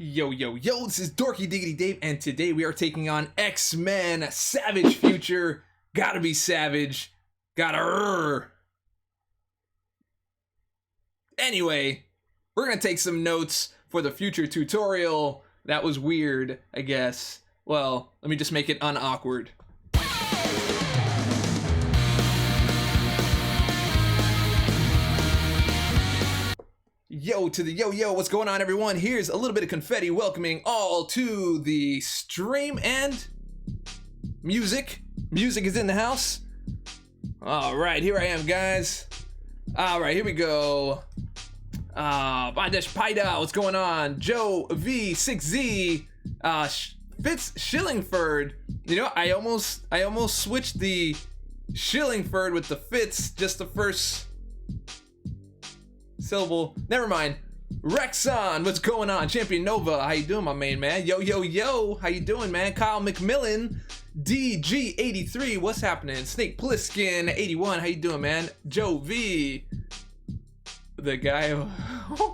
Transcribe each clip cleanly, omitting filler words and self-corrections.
Yo, yo, yo, this is Dorky Diggity Dave, and today we are taking on X-Men Savage Future. Gotta be savage. Gotta Anyway, we're gonna take some notes for the future tutorial. That was weird, I guess. Well, let me just make it unawkward. Yo to the yo, what's going on, everyone? Here's a little bit of confetti welcoming all to the stream and music. Music is in the house. All right, here I am, guys. All right, here we go. Bandesh Paida, what's going on? Joe V6Z, Fitz Schillingford. You know, I almost switched the Schillingford with the Fitz, just the first syllable. Never mind. Rexon, what's going on? Champion Nova, how you doing, my main man? Yo, how you doing, man? Kyle McMillan, DG83, what's happening? Snake Pliskin, 81, how you doing, man? Joe V, the guy.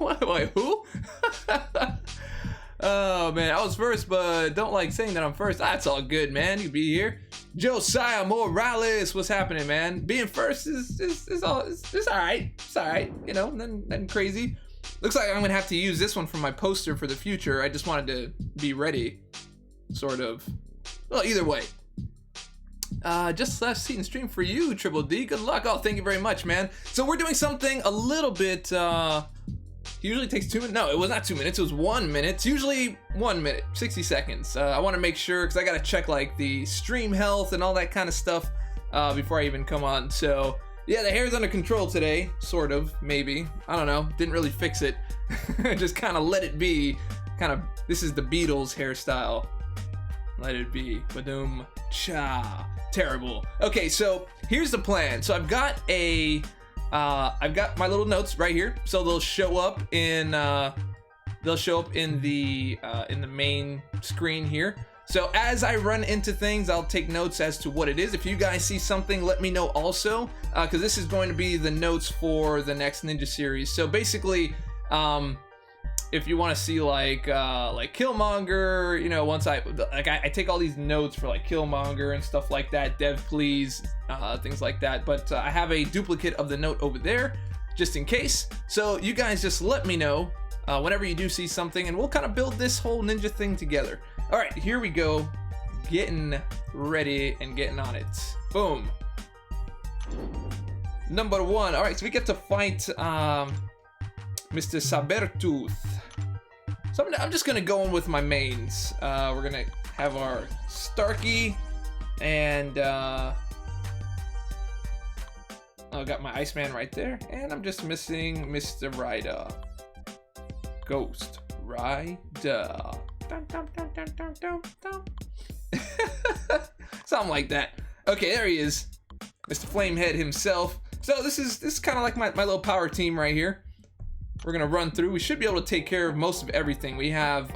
Wait, who? Oh man, I was first, but don't like saying that I'm first. That's all good, man. You be here. Josiah Morales, what's happening, man? Being first is all right. It's all right. You know, nothing crazy. Looks like I'm gonna have to use this one for my poster for the future. I just wanted to be ready, sort of. Well, either way. Just left seat and stream for you, Triple D. Good luck. Oh, thank you very much, man. So we're doing something a little bit. Usually takes 2 minutes. No, it was not 2 minutes. It was 1 minute. It's usually 1 minute, 60 seconds. I want to make sure because I got to check like the stream health and all that kind of stuff before I even come on. So yeah, the hair's under control today, sort of, maybe. I don't know. Didn't really fix it. Just kind of let it be. This is the Beatles hairstyle. Let it be. Badoom. Cha. Terrible. Okay, so here's the plan. So I've got my little notes right here, so they'll show up in the main screen here. So as I run into things, I'll take notes as to what it is. If you guys see something, let me know also, because this is going to be the notes for the next Ninja series. So basically, if you want to see like Killmonger, you know, once I take all these notes for like Killmonger and stuff like that, dev please, things like that. But I have a duplicate of the note over there just in case. So you guys just let me know whenever you do see something, and we'll kind of build this whole ninja thing together. All right, here we go. Getting ready and getting on it. Boom. Number one. All right, so we get to fight Mr. Sabertooth. So I'm just gonna go in with my mains. We're gonna have our Starkey, and I got my Iceman right there, and I'm just missing Mr. Ryder. Ghost Rider. Dun, dun, dun, dun, dun, dun, dun. Something like that. Okay, there he is, Mr. Flamehead himself. So this is kind of like my little power team right here. We're gonna run through. We should be able to take care of most of everything. We have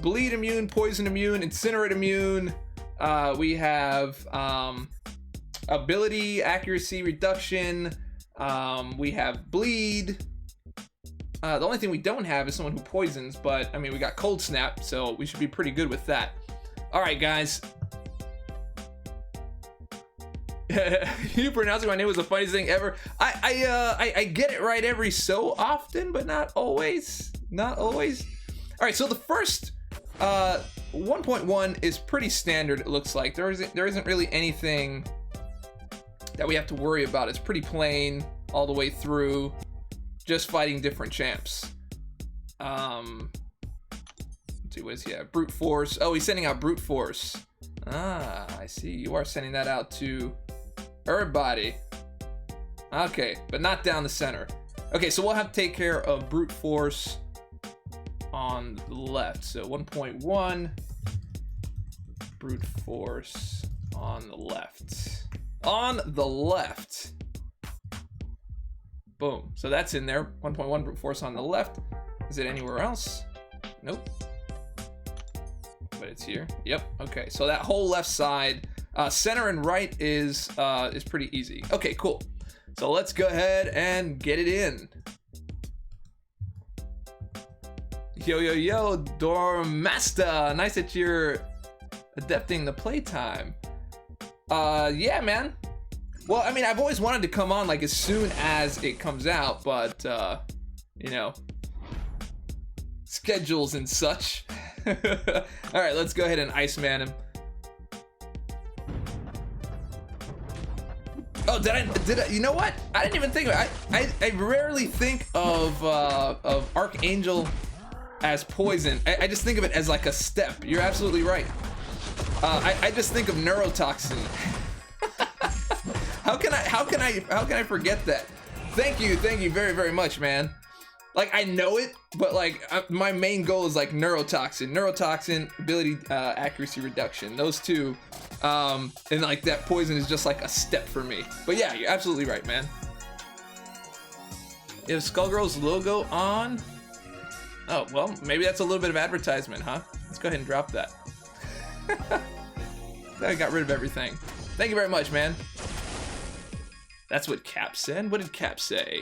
bleed immune, poison immune, incinerate immune. We have ability accuracy reduction. We have bleed. The only thing we don't have is someone who poisons, but I mean, we got cold snap, so we should be pretty good with that. All right, guys. You pronouncing my name was the funniest thing ever. I get it right every so often, but not always. Not always. All right, so the first 1.1 is pretty standard. It looks like there isn't really anything that we have to worry about. It's pretty plain all the way through. Just fighting different champs. Let's see, what is he at? Brute Force. Oh, he's sending out Brute Force. Ah, I see. You are sending that out to everybody. Okay, but not down the center. Okay, so we'll have to take care of Brute Force on the left. So 1.1, Brute Force on the left. On the left. Boom. So that's in there. 1.1 Brute Force on the left. Is it anywhere else? Nope. But it's here. Yep. Okay. So that whole left side, center and right is pretty easy. Okay, cool. So let's go ahead and get it in. Yo, yo, yo, Dormasta. Nice that you're adapting the playtime. Yeah, man. Well, I mean, I've always wanted to come on like as soon as it comes out, but, you know, schedules and such. All right, let's go ahead and Iceman him. Oh, did I, you know what? I didn't even think of it. I rarely think of Archangel as poison. I just think of it as like a step. You're absolutely right. I just think of neurotoxin. How can I forget that? Thank you very, very much, man. Like, I know it, but like my main goal is like neurotoxin, ability accuracy reduction. Those two, and like that poison is just like a step for me. But yeah, you're absolutely right, man. Is Skullgirl's logo on? Oh, well, maybe that's a little bit of advertisement, huh? Let's go ahead and drop that. I got rid of everything. Thank you very much, man. That's what Cap said. What did Cap say?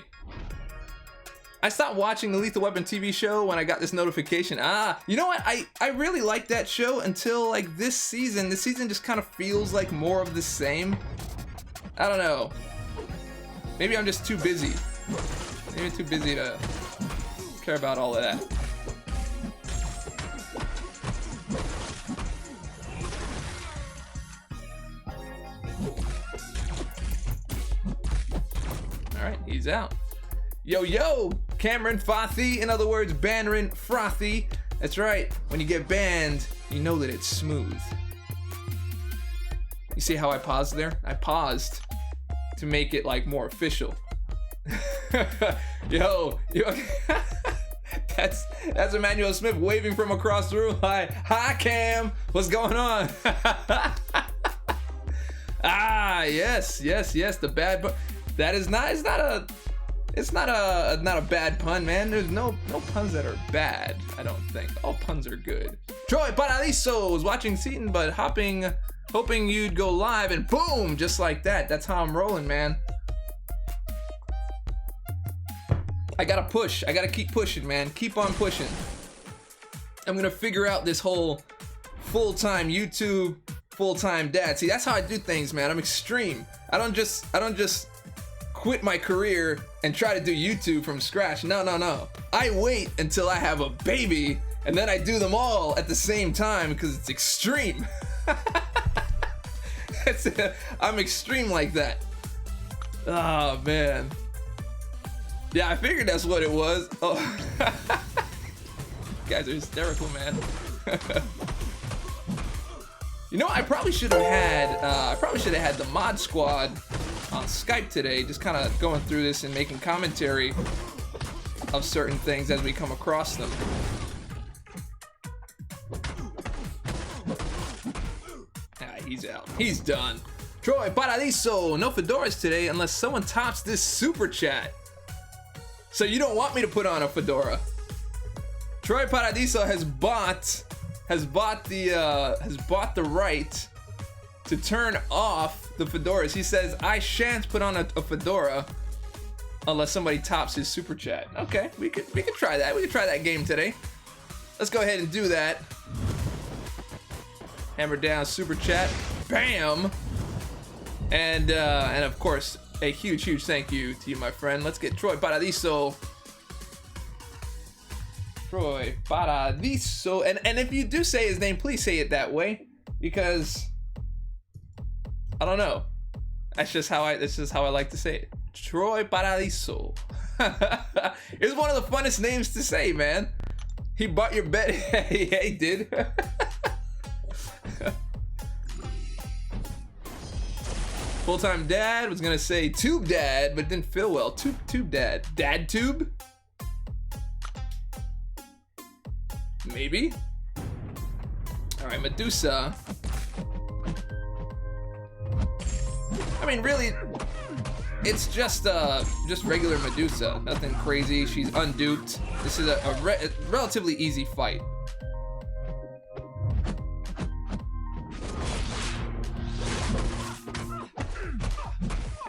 I stopped watching the Lethal Weapon TV show when I got this notification. You know what? I really liked that show until like this season. This season just kind of feels like more of the same. I don't know. Maybe I'm just too busy. Maybe I'm too busy to care about all of that. All right, he's out. Yo, yo, Cameron Frothy, in other words, Bannerin Frothy. That's right, when you get banned, you know that it's smooth. You see how I paused there? I paused to make it like more official. yo, that's Emmanuel Smith waving from across the room. Hi Cam, what's going on? Yes, the bad, but that is not, it's not a bad pun, man. There's no puns that are bad, I don't think. All puns are good. Troy Paradiso was watching Seaton, but hoping you'd go live, and boom, just like that. That's how I'm rolling, man. I gotta push. I gotta keep pushing, man. Keep on pushing. I'm gonna figure out this whole full-time YouTube, full-time dad. See, that's how I do things, man. I'm extreme. I don't just quit my career and try to do YouTube from scratch. No. I wait until I have a baby, and then I do them all at the same time because it's extreme. I'm extreme like that. Oh, man. Yeah, I figured that's what it was. Oh. You guys are hysterical, man. You know, I probably should have had the mod squad on Skype today, just kind of going through this and making commentary of certain things as we come across them. He's out. He's done. Troy Paradiso, no fedoras today unless someone tops this super chat. So you don't want me to put on a fedora? Troy Paradiso has bought the right to turn off the fedoras. He says, I shan't put on a fedora unless somebody tops his super chat. Okay, we could try that. We could try that game today. Let's go ahead and do that. Hammer down super chat. Bam! And of course, a huge thank you to you, my friend. Let's get Troy Paradiso. Troy Paradiso. And if you do say his name, please say it that way, because I don't know. That's just how I like to say it. Troy Paradiso. It's one of the funnest names to say, man. He bought your bed. Yeah, he did. Full-time dad was gonna say tube dad, but didn't feel well. Tube dad. Dad tube? Maybe. All right, Medusa. I mean, really, it's just regular Medusa. Nothing crazy. She's unduped. This is a relatively easy fight.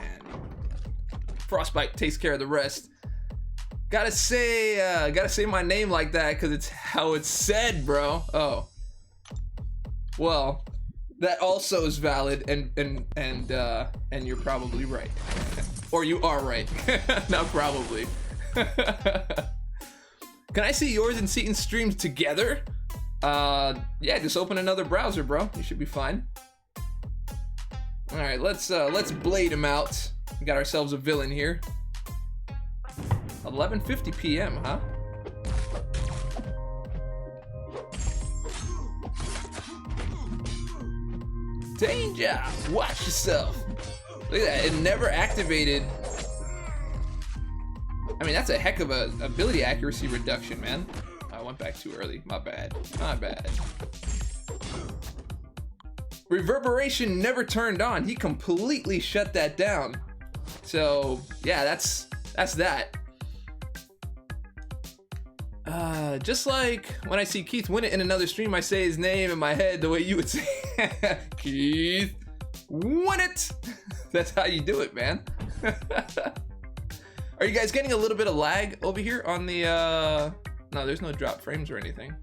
And Frostbite takes care of the rest. Gotta say my name like that because it's how it's said, bro. Oh. Well, that also is valid, and you're probably right. Or you are right. Not probably. Can I see yours and Seaton's streams together? Yeah, just open another browser, bro. You should be fine. All right, let's blade him out. We got ourselves a villain here. 11:50 p.m., huh? Danger! Watch yourself. Look at that. It never activated. I mean, that's a heck of a ability accuracy reduction, man. I went back too early. My bad. My bad. Reverberation never turned on. He completely shut that down. So yeah, that's that. Just like when I see Keith win it in another stream, I say his name in my head the way you would say Keith win it. That's how you do it, man. Are you guys getting a little bit of lag over here on the no, there's no drop frames or anything.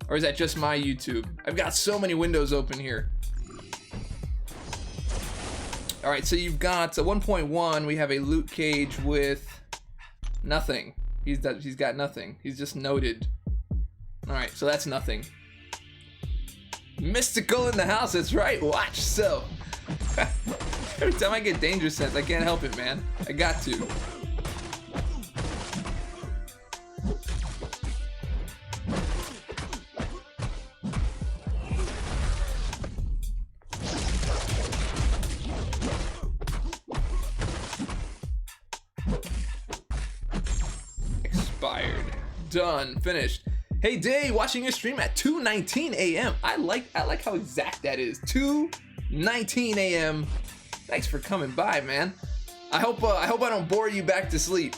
Or is that just my YouTube? I've got so many windows open here. All right, so you've got 1.1. We have a loot cage with nothing. He's got nothing. He's just noted. All right, so that's nothing. Mystical in the house. That's right. Watch so. Every time I get danger sense, I can't help it, man. I got to. Done. Finished. Hey Day, watching your stream at 2:19 a.m. I like how exact that is. 2:19 a.m. Thanks for coming by, man. I hope I don't bore you back to sleep.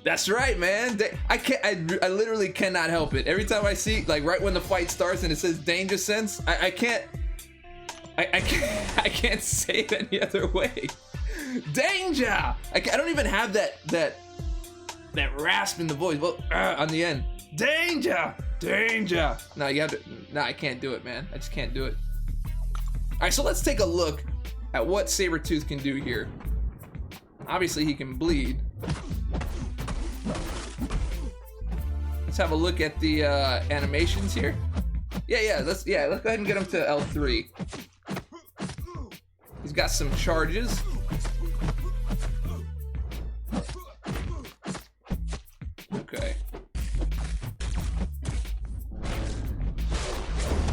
That's right, man. I literally cannot help it. Every time I see, like, right when the fight starts and it says danger sense, I can't say it any other way. Danger! I don't even have that rasp in the voice. Well, on the end. Danger! Danger! No, you have to. No, I can't do it, man. I just can't do it. All right, so let's take a look at what Sabretooth can do here. Obviously, he can bleed. Let's have a look at the animations here. Yeah. Let's go ahead and get him to L3. He's got some charges. Okay.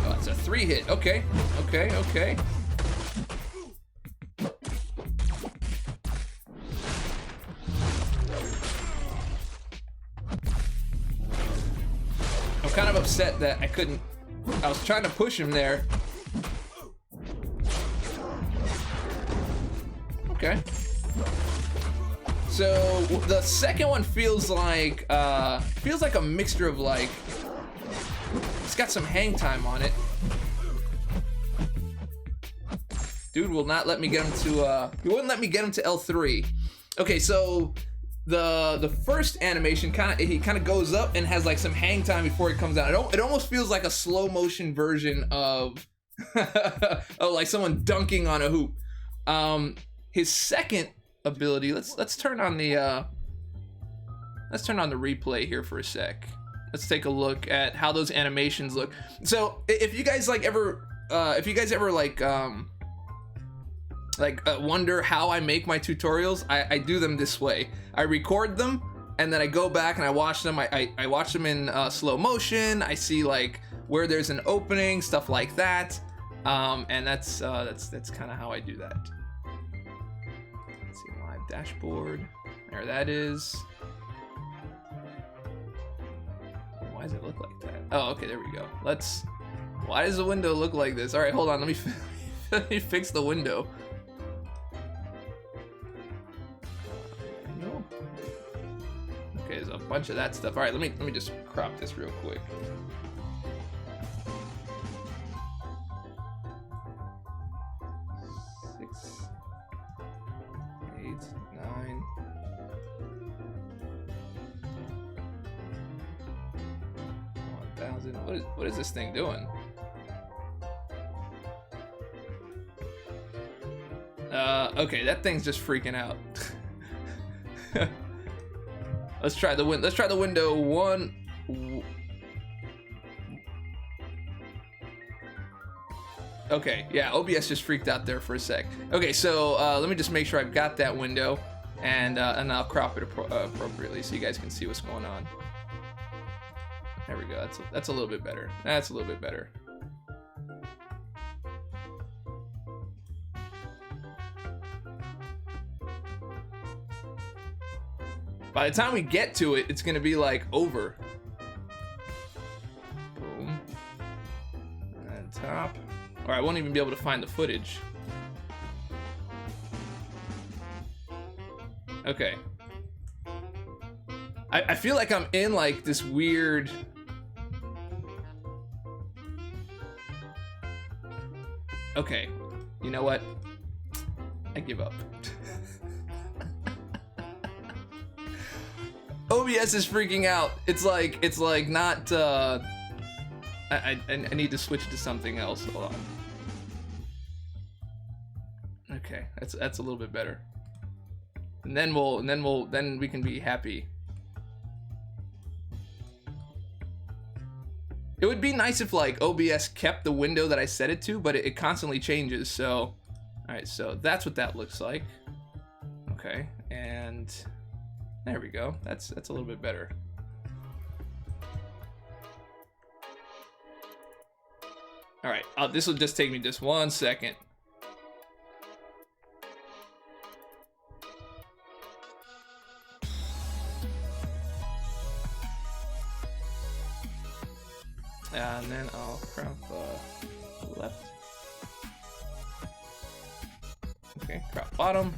Oh, it's a 3-hit. Okay. I'm kind of upset that I couldn't. I was trying to push him there. Okay. So the second one feels like a mixture of, like, it's got some hang time on it. Dude will not let me get him to he wouldn't let me get him to L3. Okay, so the first animation he kind of goes up and has, like, some hang time before it comes down. It almost feels like a slow motion version of of, like, someone dunking on a hoop. His second ability, let's turn on the replay here for a sec. Let's take a look at how those animations look. So if you guys ever wonder how I make my tutorials, I do them this way. I record them and then I go back and I watch them. I watch them in slow motion. I see, like, where there's an opening, stuff like that, and that's kind of how I do that. Dashboard, there that is. Why does it look like that? Oh, okay, there we go. Why does the window look like this? All right, hold on, let me fix the window. No. Okay, there's a bunch of that stuff. All right, let me just crop this real quick. What is this thing doing? Okay, that thing's just freaking out. Let's try the window one. Okay, yeah, OBS just freaked out there for a sec. Okay, so let me just make sure I've got that window, and I'll crop it appropriately so you guys can see what's going on. There we go. That's a little bit better. That's a little bit better. By the time we get to it, it's gonna be like over. Boom. And top. Or I won't even be able to find the footage. Okay. I feel like I'm in like this weird... Okay. You know what? I give up. OBS is freaking out. It's like not I need to switch to something else. Hold on. Okay, that's a little bit better. And then we can be happy. It would be nice if like OBS kept the window that I set it to, but it constantly changes. So, all right, so that's what that looks like. Okay, and there we go. That's a little bit better. All right, this will just take me just 1 second. And then I'll crop left. Okay, crop bottom.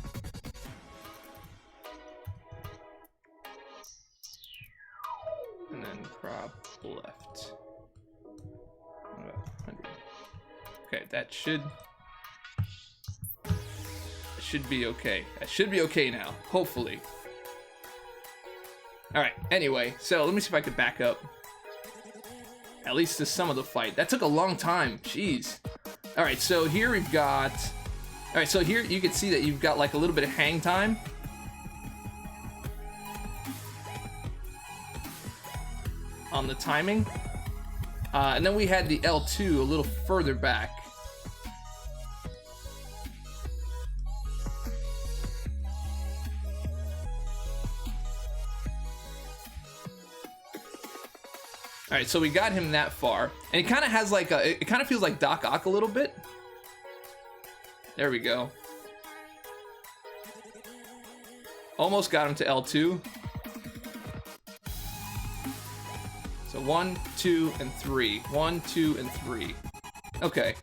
And then crop left. 100. Okay, that should be okay. That should be okay now, hopefully. All right, anyway, so let me see if I can back up. At least to some of the fight. That took a long time. Jeez. All right, so here we've got... All right, so here you can see that you've got like a little bit of hang time. On the timing. And then we had the L2 a little further back. All right, so we got him that far, and it kind of has like it kind of feels like Doc Ock a little bit. There we go. Almost got him to L2. So 1, 2, and 3. 1, 2, and 3. Okay.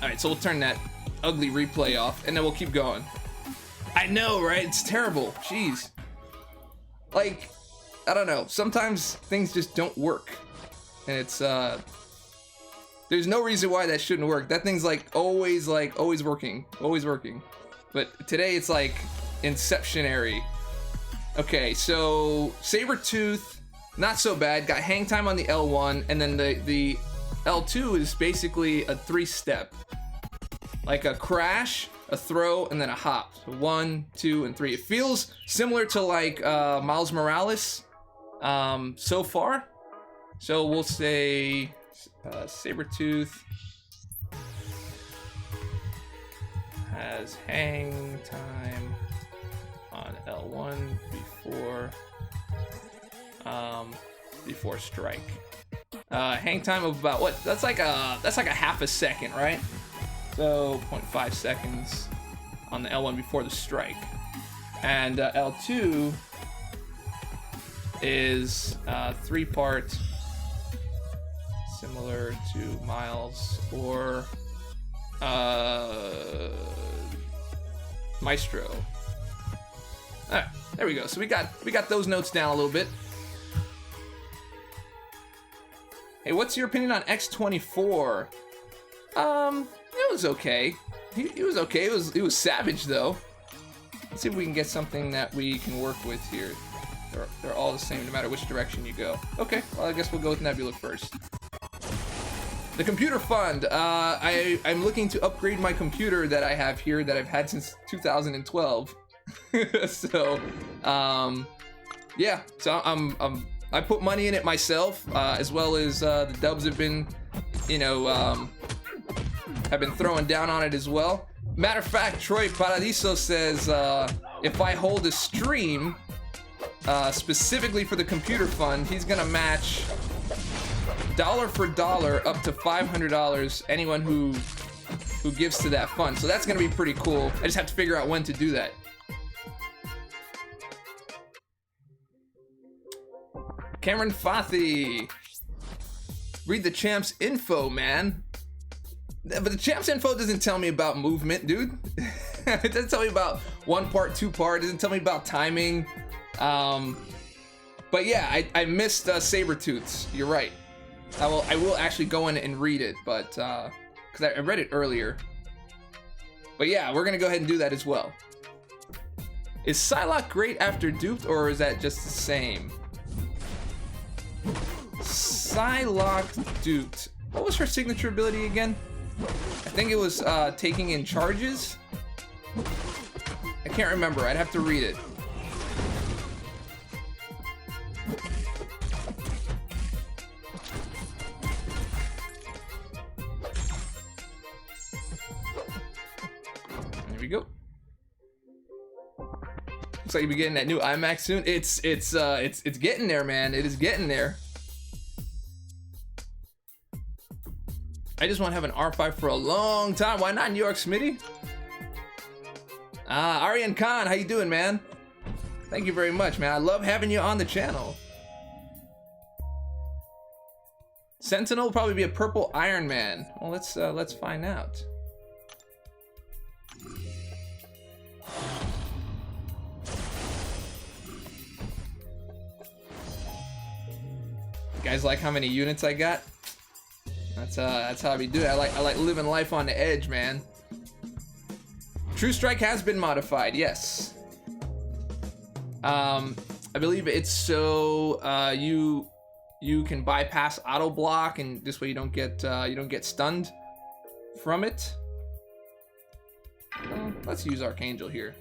All right, so we'll turn that ugly replay off, and then we'll keep going. I know, right? It's terrible. Jeez. Like, I don't know. Sometimes things just don't work, and it's there's no reason why that shouldn't work. That thing's always working, always working. But today it's like inceptionary. Okay, so Sabertooth, not so bad. Got hang time on the L1, and then the L2 is basically a 3-step, like a crash, a throw, and then a hop. So 1, 2, and 3. It feels similar to like Miles Morales. So far, so we'll say Sabertooth has hang time on L1 before strike. Hang time of about what? That's like a half a second, right? So 0.5 seconds on the L1 before the strike, and L2 is 3-part, similar to Miles or Maestro. All right, there we go. So we got those notes down a little bit. Hey, what's your opinion on X24? It was okay. He was okay. It was savage though. Let's see if we can get something that we can work with here. They're all the same no matter which direction you go. Okay, well I guess we'll go with Nebula first. The computer fund. I'm looking to upgrade my computer that I have here that I've had since 2012. So, yeah. So I put money in it myself, as well as the dubs have been, you know, have been throwing down on it as well. Matter of fact, Troy Paradiso says if I hold a stream specifically for the computer fund, he's gonna match dollar for dollar up to $500 anyone who gives to that fund. So that's gonna be pretty cool. I just have to figure out when to do that. Cameron Fathi, read the champ's info, man. But the champ's info doesn't tell me about movement, dude. It doesn't tell me about 1 part, 2 part. It doesn't tell me about timing. But yeah, I missed Sabertooths. You're right. I will actually go in and read it, but because I read it earlier. But yeah, we're gonna go ahead and do that as well. Is Psylocke great after duped, or is that just the same? Psylocke duped. What was her signature ability again? I think it was taking in charges. I can't remember. I'd have to read it. There we go. Looks like you'll be getting that new iMac soon. It's getting there, man. It is getting there. I just want to have an R5 for a long time. Why not, New York Smitty? Aryan Khan, how you doing, man? Thank you very much, man. I love having you on the channel. Sentinel will probably be a purple Iron Man. Well, let's find out. You guys like how many units I got? That's how I be doing. I like living life on the edge, man. True Strike has been modified, yes. I believe it's so you can bypass auto block, and this way you don't get stunned from it. Let's use Archangel here.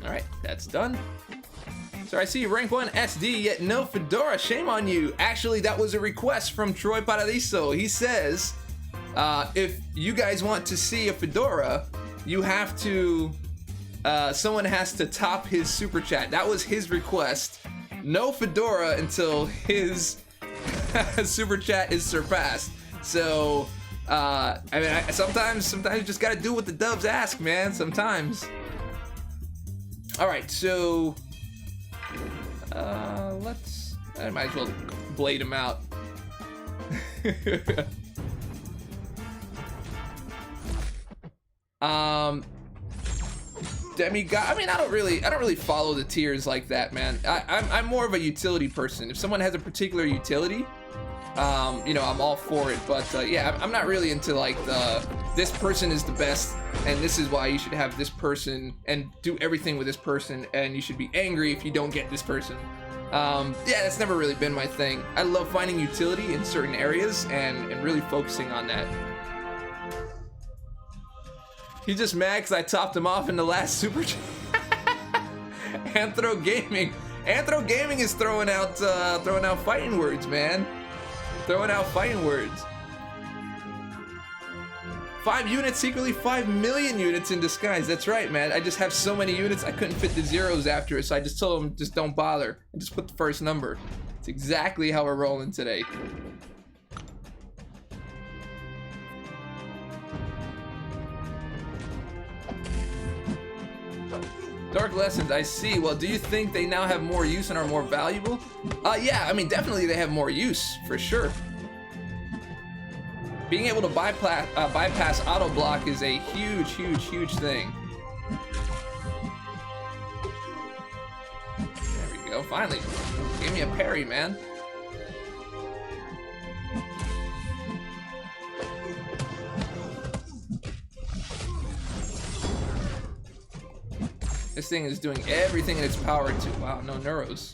Alright, that's done. So I see rank 1 SD, yet no Fedora. Shame on you. Actually, that was a request from Troy Paradiso. He says, if you guys want to see a Fedora, you have to, someone has to top his super chat. That was his request. No Fedora until his super chat is surpassed. So, I mean, sometimes you just gotta do what the dubs ask, man. Sometimes. All right, so I might as well blade him out. Demigod. I mean, I don't really follow the tiers like that, man. I'm more of a utility person. If someone has a particular utility, you know, I'm all for it. But yeah, I'm not really into like this person is the best, and this is why you should have this person and do everything with this person, and you should be angry if you don't get this person. Yeah, that's never really been my thing. I love finding utility in certain areas and really focusing on that. He's just mad because I topped him off in the last super chat. Anthro Gaming. Anthro Gaming is throwing out fighting words, man. Throwing out fighting words. 5 units secretly, 5 million units in disguise. That's right, man. I just have so many units I couldn't fit the zeros after it, so I just told them just don't bother and just put the first number. It's exactly how we're rolling today. Dork Lessons, I see. Well, do you think they now have more use and are more valuable? Yeah, I mean, definitely they have more use, for sure. being able to bypass auto block is a huge thing. There we go. Finally, gave me a parry, man. This thing is doing everything in its power to... Wow, no neuros.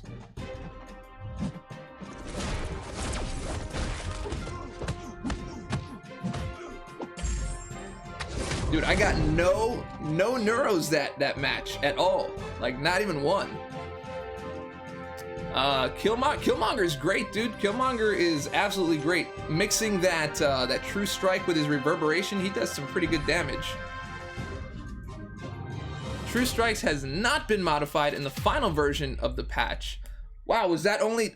Dude, I got no neuros that match at all. Like, not even one. Killmonger is great, dude. Killmonger is absolutely great. Mixing that true strike with his reverberation, he does some pretty good damage. True Strikes has not been modified in the final version of the patch. Wow, was that only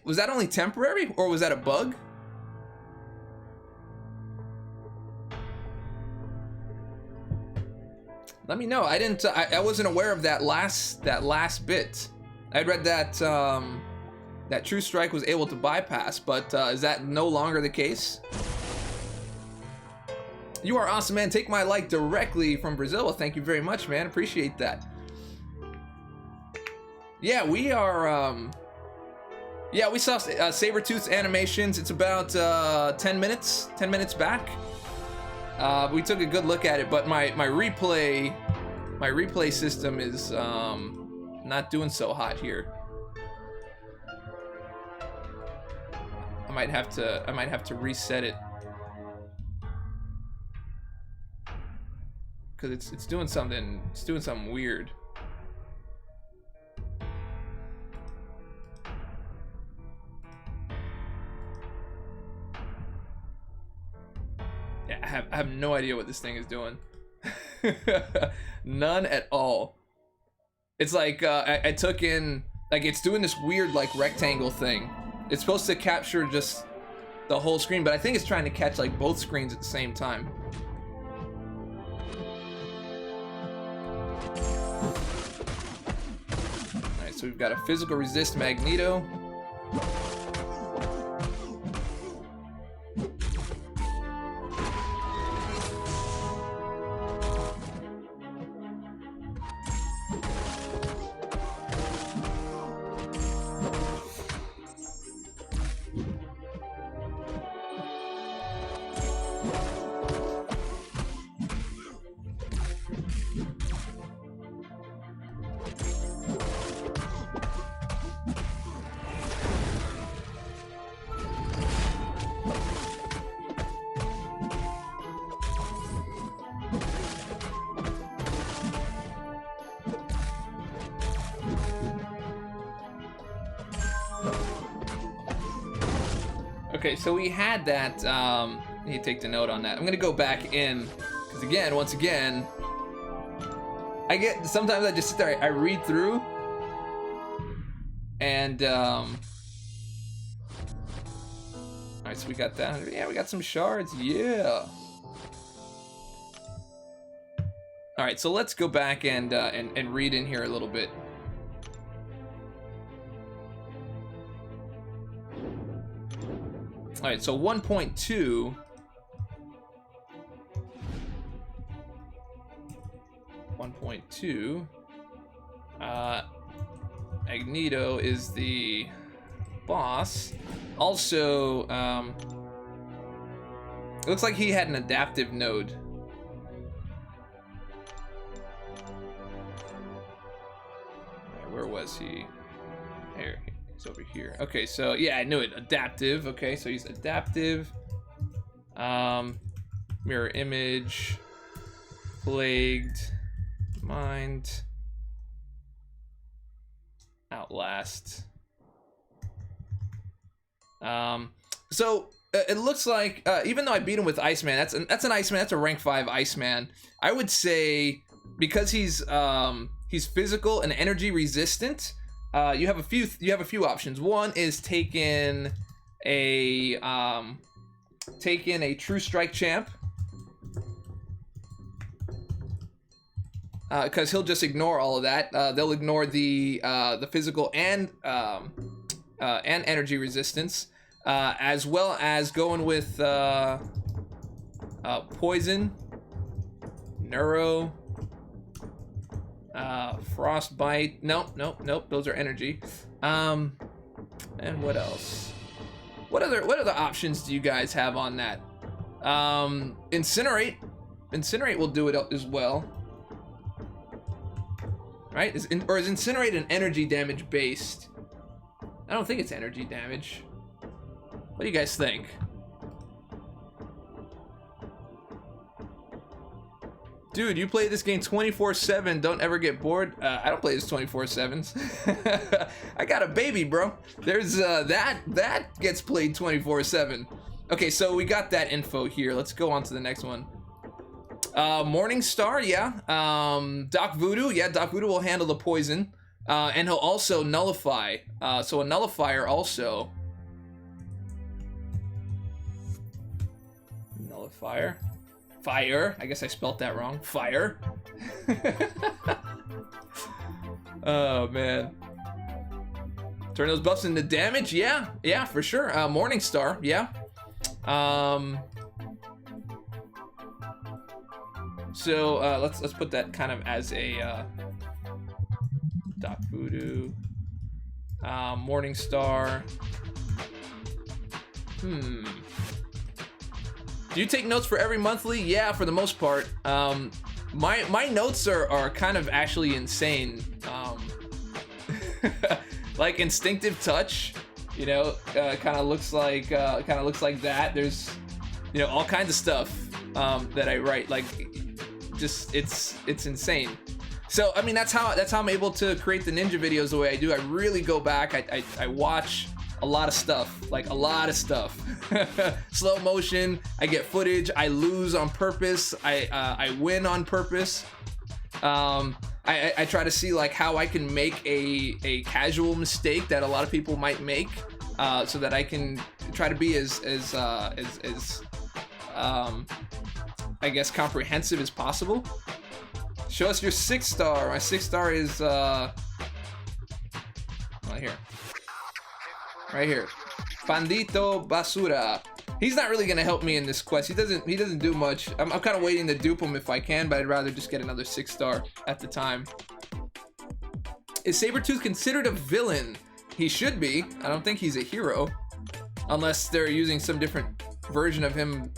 temporary, or was that a bug? Let me know. I wasn't aware of that last bit. I'd read that that True Strike was able to bypass, but is that no longer the case? You are awesome, man. Take my like directly from Brazil. Well, thank you very much, man. Appreciate that. Yeah, we are. Yeah, we saw Sabretooth's animations. It's about 10 minutes back. We took a good look at it, but my replay system is not doing so hot here. I might have to reset it. Cause it's doing something weird. Yeah, I have no idea what this thing is doing. None at all. It's like I took in, like, it's doing this weird like rectangle thing. It's supposed to capture just the whole screen, but I think it's trying to catch like both screens at the same time. Alright, so we've got a physical resist Magneto. Okay, so we had that, I need to take the note on that. I'm gonna go back in, because again, once again, sometimes I just sit there, I read through, and, alright, so we got that, yeah, we got some shards, yeah. Alright, so let's go back and read in here a little bit. All right, so 1.2. 1.2. Magneto is the boss. Also, it looks like he had an adaptive node. Where was he? Here. Over here. Okay, so yeah, I knew it. Adaptive. Okay, so he's adaptive. Mirror image. Plagued. Mind. Outlast. So it looks like even though I beat him with Iceman, that's an Iceman. That's a rank 5 Iceman. I would say because he's physical and energy resistant. You have a few options. One is take in a True Strike champ, because he'll just ignore all of that. They'll ignore the physical and energy resistance, as well as going with Poison, Neuro, Frostbite. Nope, nope, nope. Those are energy. And what else? What other options do you guys have on that? Incinerate. Incinerate will do it as well. Right? Or is Incinerate an energy damage based? I don't think it's energy damage. What do you guys think? Dude, you play this game 24/7. Don't ever get bored. I don't play this 24/7. I got a baby, bro. There's that gets played 24/7. Okay, so we got that info here. Let's go on to the next one. Morningstar, yeah. Doc Voodoo, yeah. Doc Voodoo will handle the poison, and he'll also nullify. So a nullifier also. Nullifier. Fire. I guess I spelt that wrong. Fire. Oh man. Turn those buffs into damage. Yeah, yeah, for sure. Morningstar. Yeah. So let's put that kind of as a Doc Voodoo. Morningstar. Do you take notes for every monthly? Yeah, for the most part. My notes are kind of actually insane. Like Instinctive Touch, you know, kind of looks like that. There's, you know, all kinds of stuff that I write. Like, just it's insane. So I mean, that's how I'm able to create the ninja videos the way I do. I really go back. I watch a lot of stuff, like a lot of stuff. Slow motion. I get footage. I lose on purpose. I win on purpose. I try to see like how I can make a casual mistake that a lot of people might make, so that I can try to be as I guess comprehensive as possible. Show us your 6-star. My 6-star is right here. Pandito Basura. He's not really gonna help me in this quest. He doesn't do much. I'm kind of waiting to dupe him if I can, but I'd rather just get another 6-star at the time. Is Sabretooth considered a villain? He should be. I don't think he's a hero, unless they're using some different version of him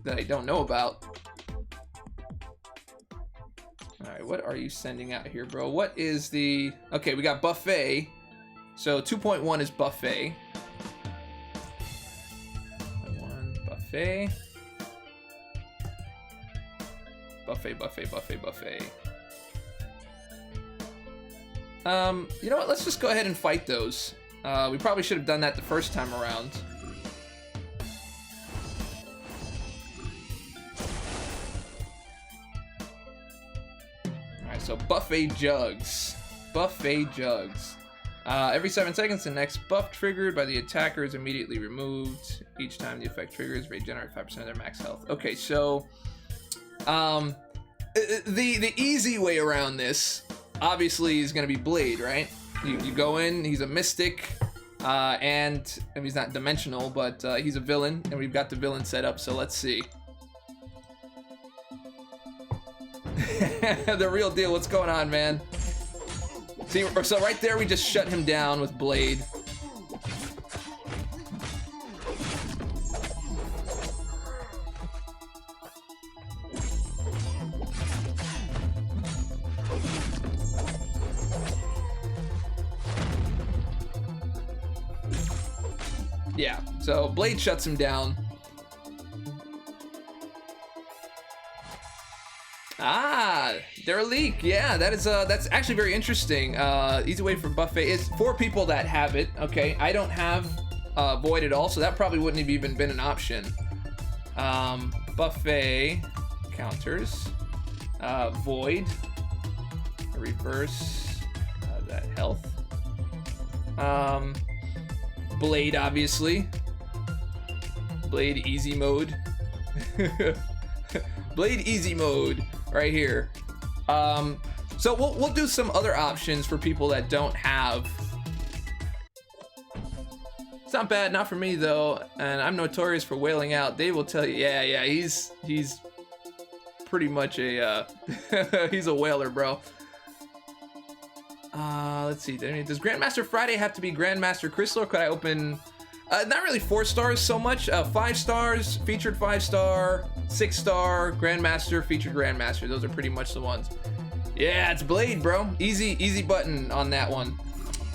that I don't know about. All right, what are you sending out here, bro? What is the... Okay, we got Buffet. So 2.1 is Buffet. 1 Buffet. Buffet. You know what? Let's just go ahead and fight those. We probably should have done that the first time around. Alright, so Buffet Jugs. Every 7 seconds, the next buff triggered by the attacker is immediately removed. Each time the effect triggers, regenerate 5% of their max health. Okay, so the easy way around this, obviously, is going to be Blade, right? You go in, he's a mystic, and he's not dimensional, but he's a villain, and we've got the villain set up, so let's see. The real deal, what's going on, man? See, so right there, we just shut him down with Blade. Yeah, so Blade shuts him down. Ah, Derelict. Yeah, that's actually very interesting. Easy way for Buffet is for people that have it. Okay, I don't have Void at all, so that probably wouldn't have even been an option. Buffet counters, Void, reverse that health. Blade, obviously. Blade easy mode. Blade easy mode right here. So we'll do some other options for people that don't have It's not bad, not for me though, and I'm notorious for wailing out. Dave will tell you, yeah, he's pretty much a, he's a whaler, bro. Let's see, does Grandmaster Friday have to be Grandmaster Crystal, or could I open, not really 4 stars so much, 5 stars, featured 5-star, 6-star, Grandmaster, featured Grandmaster, those are pretty much the ones. Yeah, it's Blade, bro, easy button on that one.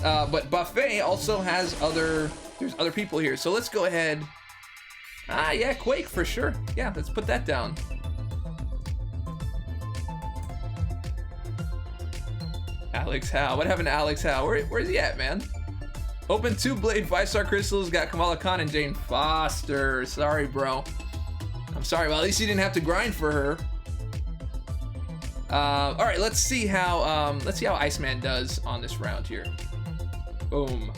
But Buffet also has there's other people here, so let's go ahead. Yeah, Quake for sure. Yeah, let's put that down. Alex Howe, what happened to Alex Howe? Where's he at, man? Open 2 Blade 5-star crystals, got Kamala Khan and Jane Foster. Sorry, bro. I'm sorry, well, at least you didn't have to grind for her. All right, let's see how Iceman does on this round here. Boom.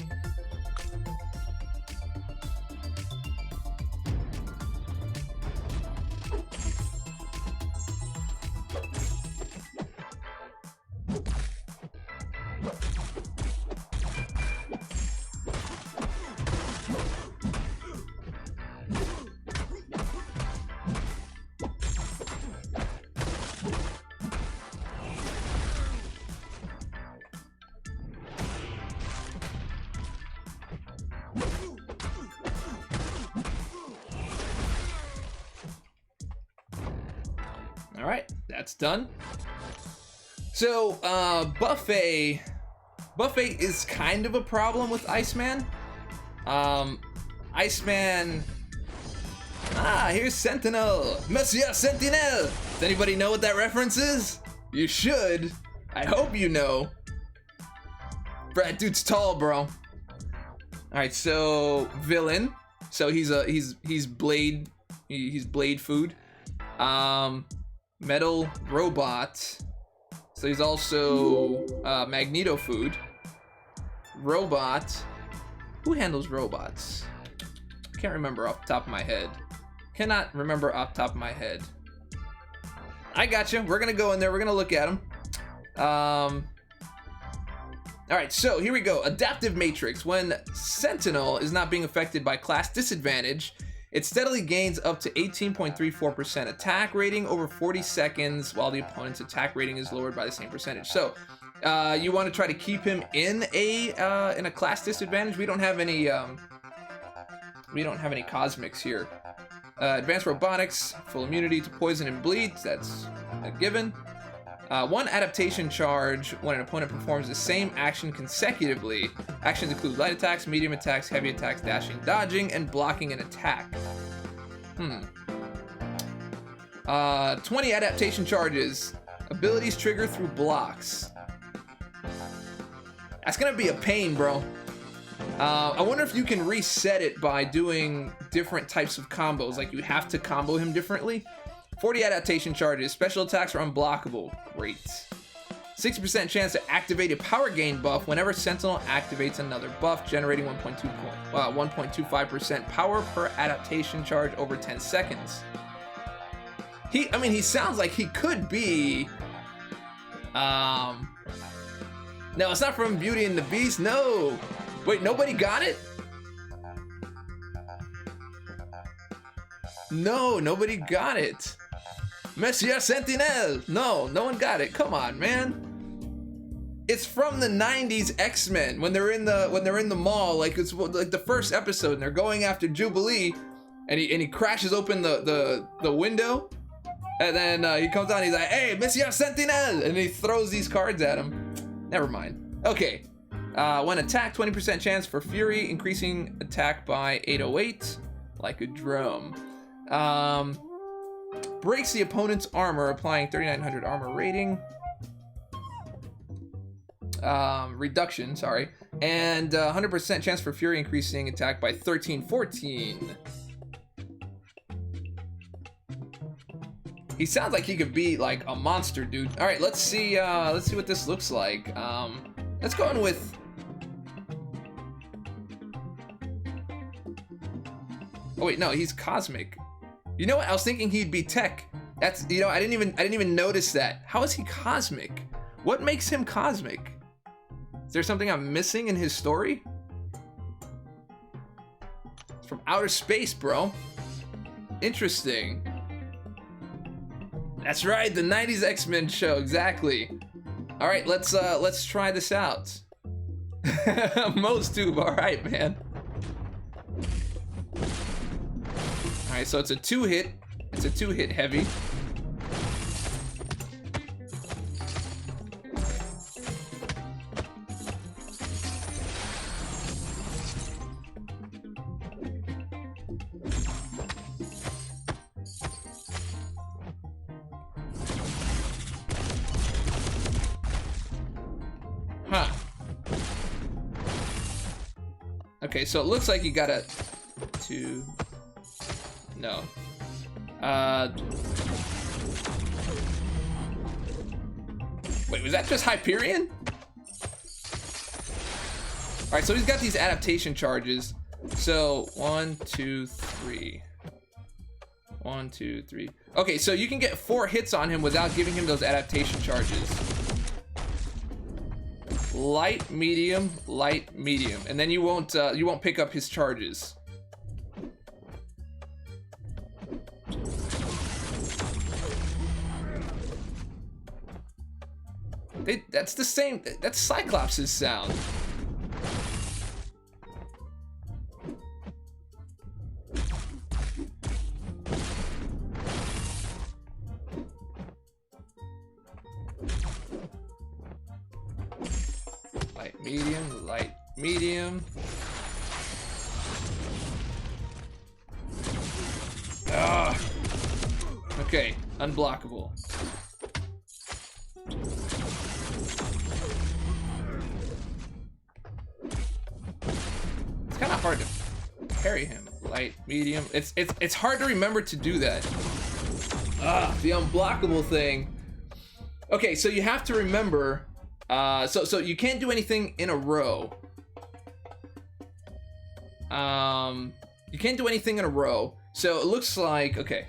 All right, that's done. So, Buffet is kind of a problem with Iceman. Iceman, here's Sentinel, Monsieur Sentinel. Does anybody know what that reference is? You should. I hope you know. That dude's tall, bro. All right, so villain. So he's Blade. He's Blade food. Metal robot. So he's also Magneto food. Robot. Who handles robots? Can't remember off the top of my head. Cannot remember off the top of my head. I got you. We're gonna go in there. We're gonna look at him. All right, so here we go. Adaptive Matrix. When Sentinel is not being affected by class disadvantage, it steadily gains up to 18.34% attack rating over 40 seconds, while the opponent's attack rating is lowered by the same percentage. So, you want to try to keep him in a class disadvantage. We don't have any cosmics here. Advanced robotics, full immunity to poison and bleed. That's a given. 1 adaptation charge when an opponent performs the same action consecutively. Actions include light attacks, medium attacks, heavy attacks, dashing, dodging, and blocking an attack. 20 adaptation charges. Abilities trigger through blocks. That's gonna be a pain, bro. I wonder if you can reset it by doing different types of combos. Like, you have to combo him differently. 40 adaptation charges. Special attacks are unblockable. Great. 60% chance to activate a power gain buff whenever Sentinel activates another buff, generating 1.25% power per adaptation charge over 10 seconds. He sounds like he could be... No, it's not from Beauty and the Beast. No. Wait, nobody got it? No, nobody got it. Monsieur Sentinel. No one got it. Come on, man. It's from the 90s X-Men when they're in the mall, like it's like the first episode, and they're going after Jubilee, and he crashes open the window, and then he comes out and he's like, "Hey, Monsieur Sentinel," and he throws these cards at him. Never mind. Okay. When attacked, 20% chance for Fury, increasing attack by 808, like a drum. Breaks the opponent's armor, applying 3900 armor rating. Reduction, sorry. And 100% chance for Fury, increasing attack by 1314. He sounds like he could be like a monster, dude. All right, let's see what this looks like. Let's go in with... Oh wait, no, he's cosmic. You know what? I was thinking he'd be tech. That's, you know, I didn't even notice that. How is he cosmic? What makes him cosmic? Is there something I'm missing in his story? From outer space, bro. Interesting. That's right, the 90s X-Men show, exactly. All right, let's try this out. Moe's tube, all right, man. All right, so it's a 2-hit. It's a 2-hit heavy. Huh. Okay, so it looks like you got a 2. No. Wait, was that just Hyperion? All right, so he's got these adaptation charges. So 1, 2, 3. 1, 2, 3. Okay, so you can get 4 hits on him without giving him those adaptation charges. Light, medium, and then you won't pick up his charges. That's the same. That's Cyclops' sound. Light, medium. Ah. Okay, unblockable. It's kind of hard to parry him. Light, medium. It's hard to remember to do that. Ah, the unblockable thing. Okay, so you have to remember. So you can't do anything in a row. You can't do anything in a row. So it looks like, okay.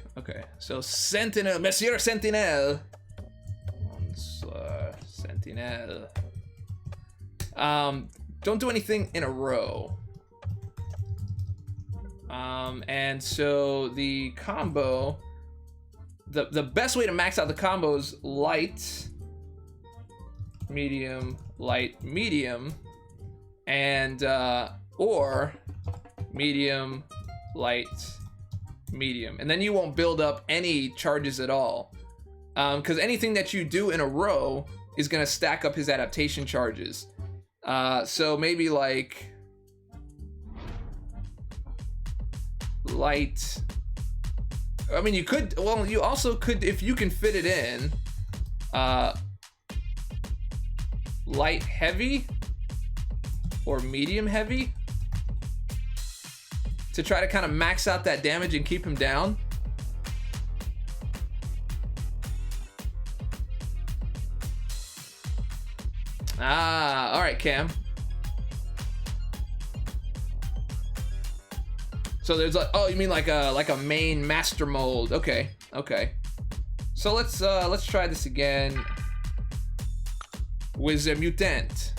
So Sentinel, Monsieur Sentinel. Sentinel. Don't do anything in a row. And so the combo, the best way to max out the combo is light, medium, light, medium, and or medium, light, medium, and then you won't build up any charges at all, because anything that you do in a row is gonna stack up his adaptation charges. So maybe like light. I mean, you could. Well, you also could, if you can fit it in. Light heavy or medium heavy to try to kind of max out that damage and keep him down. Ah, all right, Cam. So there's like, oh, you mean like a main master mold? Okay. So let's try this again. With a mutant.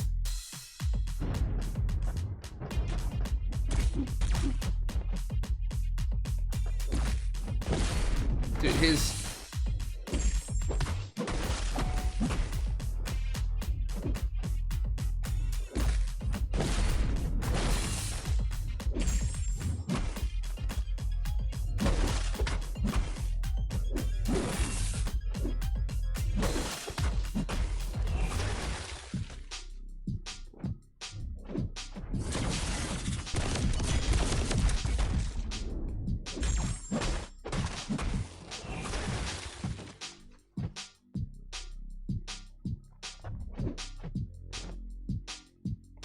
Dude, his...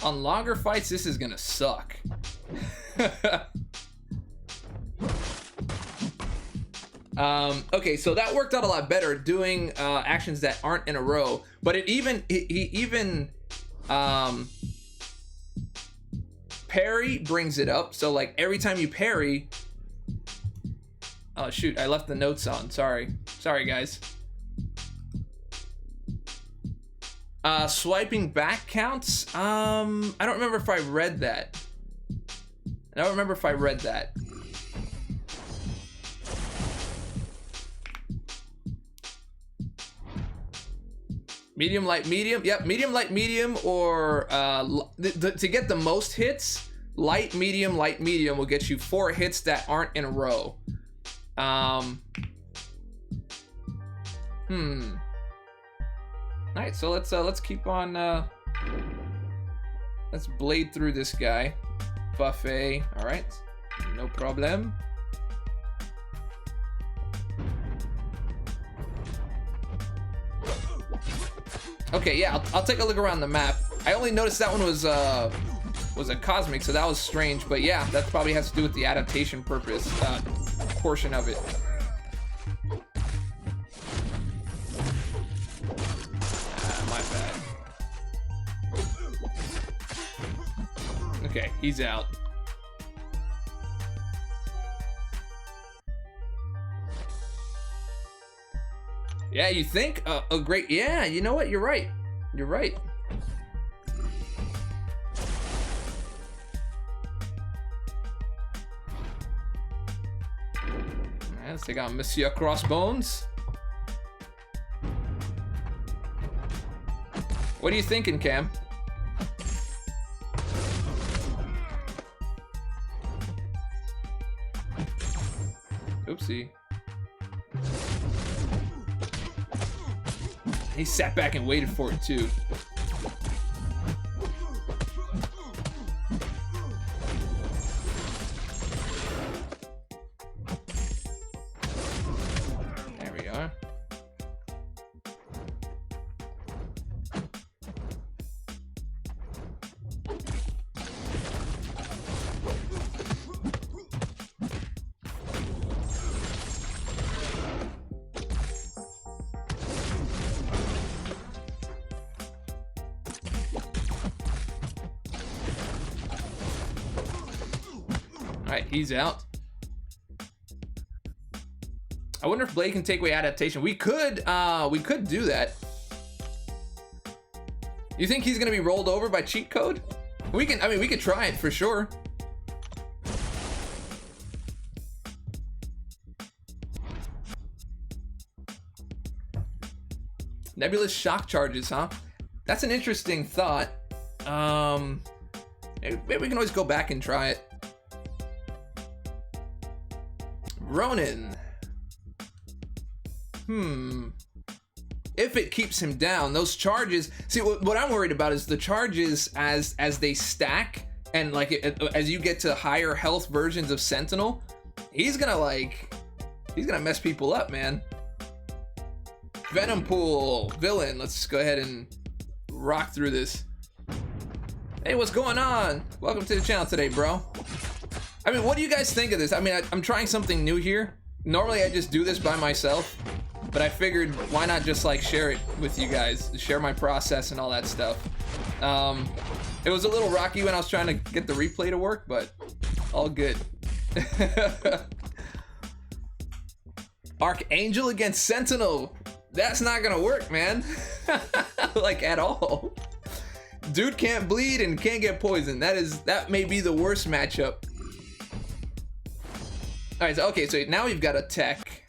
On longer fights, this is gonna suck. Okay, so that worked out a lot better doing actions that aren't in a row, but he even parry brings it up. So like every time you parry, oh shoot, I left the notes on. Sorry guys. Swiping back counts. I don't remember if I read that. I don't remember if I read that. Medium, light, medium. Yep, medium, light, medium, or to get the most hits, light, medium will get you 4 hits that aren't in a row. Alright, so let's keep on. Let's blade through this guy. Buffet. All right, no problem. Okay, yeah, I'll take a look around the map. I only noticed that one was a cosmic, so that was strange. But yeah, that probably has to do with the adaptation purpose portion of it. My bad. Okay, he's out. Yeah, you think? Oh, great. Yeah, you know what? You're right. You're right. Alright, let's take out Monsieur Crossbones. What are you thinking, Cam? Oopsie. He sat back and waited for it too. There we are. Alright, he's out. I wonder if Blade can take away adaptation. We could do that. You think he's gonna be rolled over by cheat code? We could try it for sure. Nebulous shock charges, huh? That's an interesting thought. Maybe we can always go back and try it. Ronin. If it keeps him down, those charges. See, what I'm worried about is the charges as they stack, and like as you get to higher health versions of Sentinel, he's gonna mess people up, man. Venom Pool villain. Let's go ahead and rock through this. Hey, what's going on? Welcome to the channel today, bro. I mean, what do you guys think of this? I mean, I'm trying something new here. Normally I just do this by myself, but I figured why not just like share it with you guys, share my process and all that stuff. It was a little rocky when I was trying to get the replay to work, but all good. Archangel against Sentinel. That's not gonna work, man. Like at all. Dude can't bleed and can't get poisoned. That may be the worst matchup. All right, so now we've got a tech.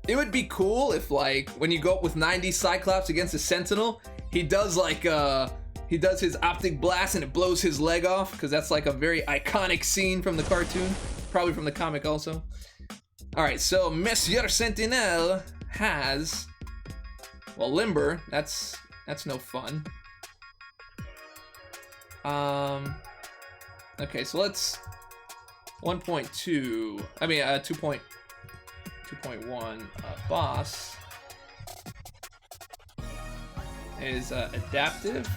It would be cool if, like, when you go up with 90 Cyclops against a Sentinel, he does his optic blast and it blows his leg off, because that's like a very iconic scene from the cartoon, probably from the comic also. All right, so Monsieur Sentinel has, well, Limber. That's no fun. Okay, so let's 1.2. I mean, 2.1. Boss is adaptive,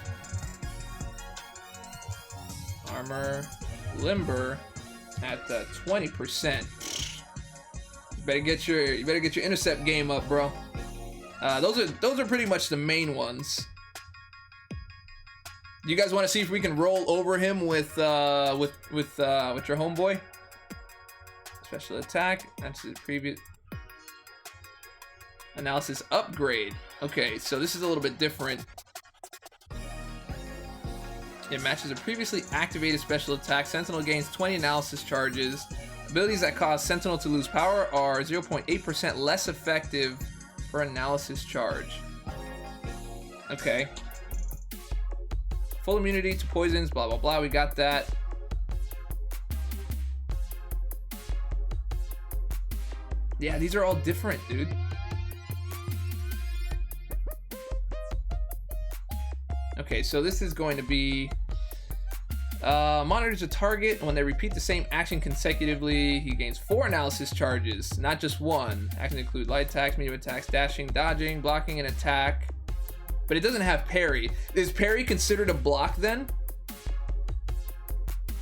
armor, limber at 20%. You better get your intercept game up, bro. Those are pretty much the main ones. You guys want to see if we can roll over him with your homeboy? Special attack. That's the previous analysis upgrade. Okay, so this is a little bit different. It matches a previously activated special attack. Sentinel gains 20 analysis charges. Abilities that cause Sentinel to lose power are 0.8% less effective for analysis charge. Okay. Full immunity to poisons, blah, blah, blah. We got that. Yeah, these are all different, dude. Okay, so this is going to be monitors a target. When they repeat the same action consecutively, he gains 4 analysis charges, not just 1. Actions include light attacks, medium attacks, dashing, dodging, blocking, and attack. But it doesn't have parry. Is parry considered a block then?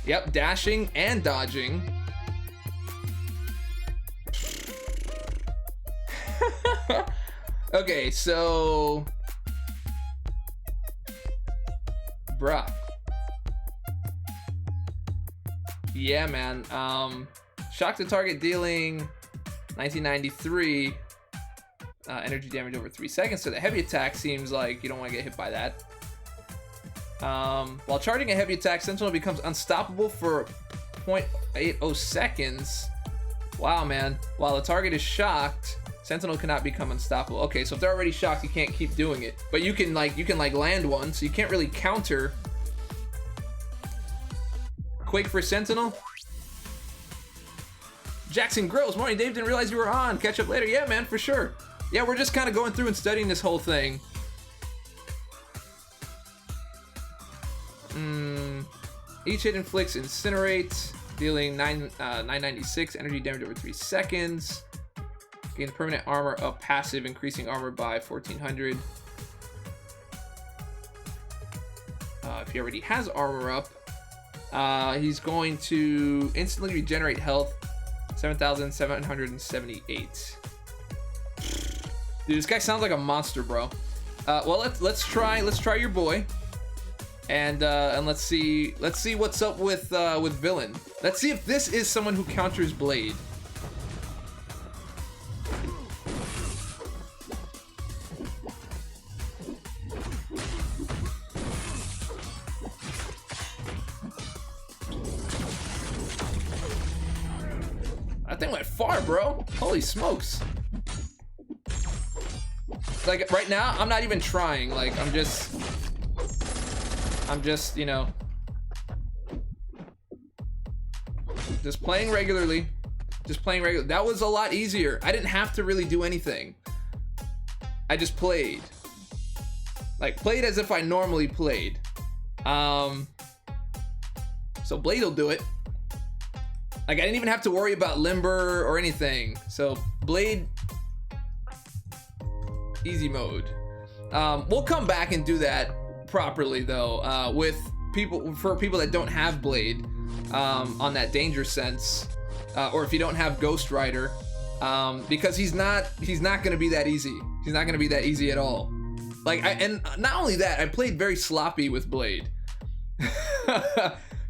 Yep, dashing and dodging. Okay, so bruh. Yeah, man. Shock to target dealing 1993 energy damage over 3 seconds. So the heavy attack seems like you don't want to get hit by that. While charging a heavy attack, Sentinel becomes unstoppable for 0.80 seconds. Wow, man. While the target is shocked, Sentinel cannot become unstoppable. Okay, so if they're already shocked, you can't keep doing it. But you can land one, so you can't really counter. Quake for Sentinel. Jackson Gross, morning Dave, didn't realize you were on. Catch up later. Yeah, man, for sure. Yeah, we're just kind of going through and studying this whole thing. Each hit inflicts Incinerate, dealing 996 energy damage over 3 seconds. Gains permanent armor up passive, increasing armor by 1400. If he already has armor up, he's going to instantly regenerate health 7,778. Dude, this guy sounds like a monster, bro. Well, let's try your boy, and let's see what's up with Villain. Let's see if this is someone who counters Blade. That thing went far, bro. Holy smokes. Like, right now, I'm not even trying. Like, I'm just, you know, just playing regularly. That was a lot easier. I didn't have to really do anything. I just played. Like, played as if I normally played. So Blade will do it. Like, I didn't even have to worry about Limber or anything. So Blade, easy mode. We'll come back and do that properly though, with for people that don't have Blade, on that danger sense, or if you don't have Ghost Rider, because he's not gonna be that easy. He's not gonna be that easy at all. Like, and not only that, I played very sloppy with Blade.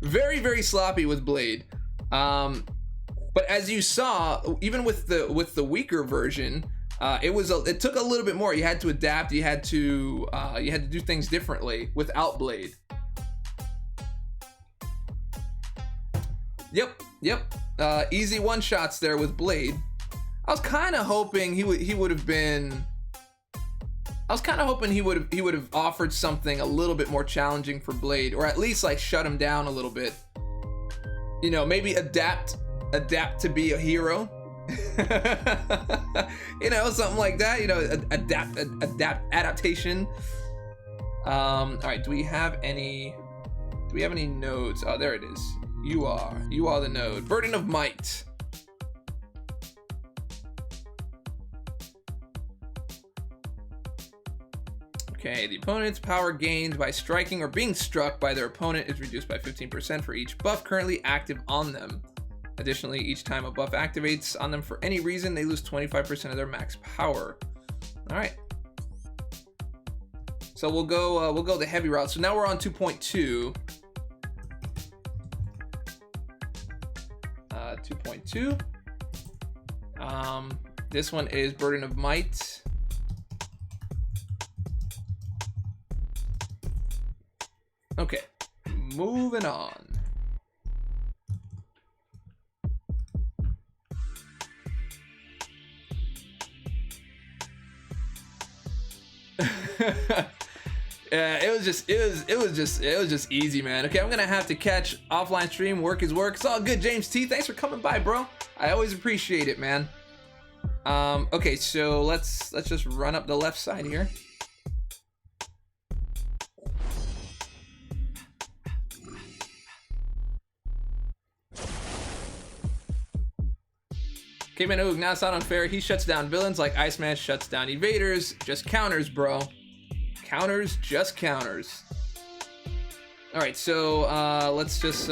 Very, very sloppy with Blade. But as you saw, even with the weaker version, it took a little bit more. You had to adapt. You had to do things differently without Blade. Yep. Easy one shots there with Blade. I was kind of hoping he would have been. I was kind of hoping he would have offered something a little bit more challenging for Blade, or at least like shut him down a little bit. You know, maybe adapt to be a hero. You know, something like that. You know, adaptation. All right, do we have any nodes? Oh, there it is. You are the node. Burden of Might. Okay, the opponent's power gained by striking or being struck by their opponent is reduced by 15% for each buff currently active on them. Additionally, each time a buff activates on them for any reason, they lose 25% of their max power. All right. So we'll go the heavy route. So now we're on 2.2. 2.2. This one is Burden of Might. Okay. moving on. Yeah, it was just easy, man. Okay, I'm gonna have to catch offline stream. Work is work. It's all good. James T, thanks for coming by, bro. I always appreciate it, man. Okay, so let's just run up the left side here. Caveman Oog, now it's not unfair. He shuts down villains like Iceman shuts down evaders. Just counters, bro. Counters, just counters. Alright, so let's just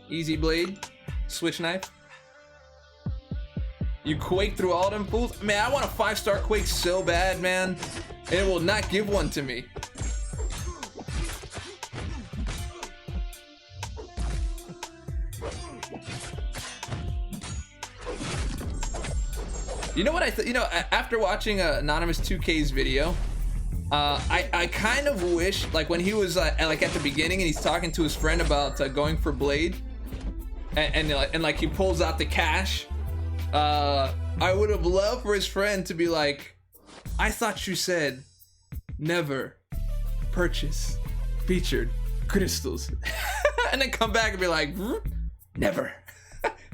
easy blade, switch knife. You Quake through all them fools? Man, I want a 5-star Quake so bad, man. And it will not give one to me. You know what after watching Anonymous 2K's video, I kind of wish, like when he was like at the beginning and he's talking to his friend about going for Blade, and like he pulls out the cash. I would have loved for his friend to be like, I thought you said never purchase featured crystals. And then come back and be like, never.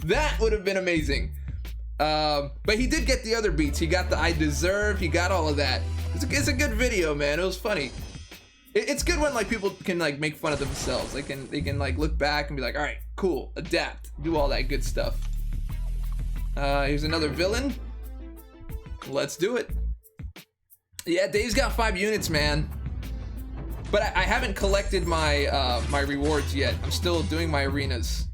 That would have been amazing. But he did get the other beats. He got the I deserve, he got all of that. It's a good video, man. It was funny. It's good when like people can like make fun of themselves. They can like look back and be like, all right, cool, adapt, do all that good stuff. Here's another villain. Let's do it. Yeah, Dave's got 5 units, man. But I haven't collected my my rewards yet. I'm still doing my arenas.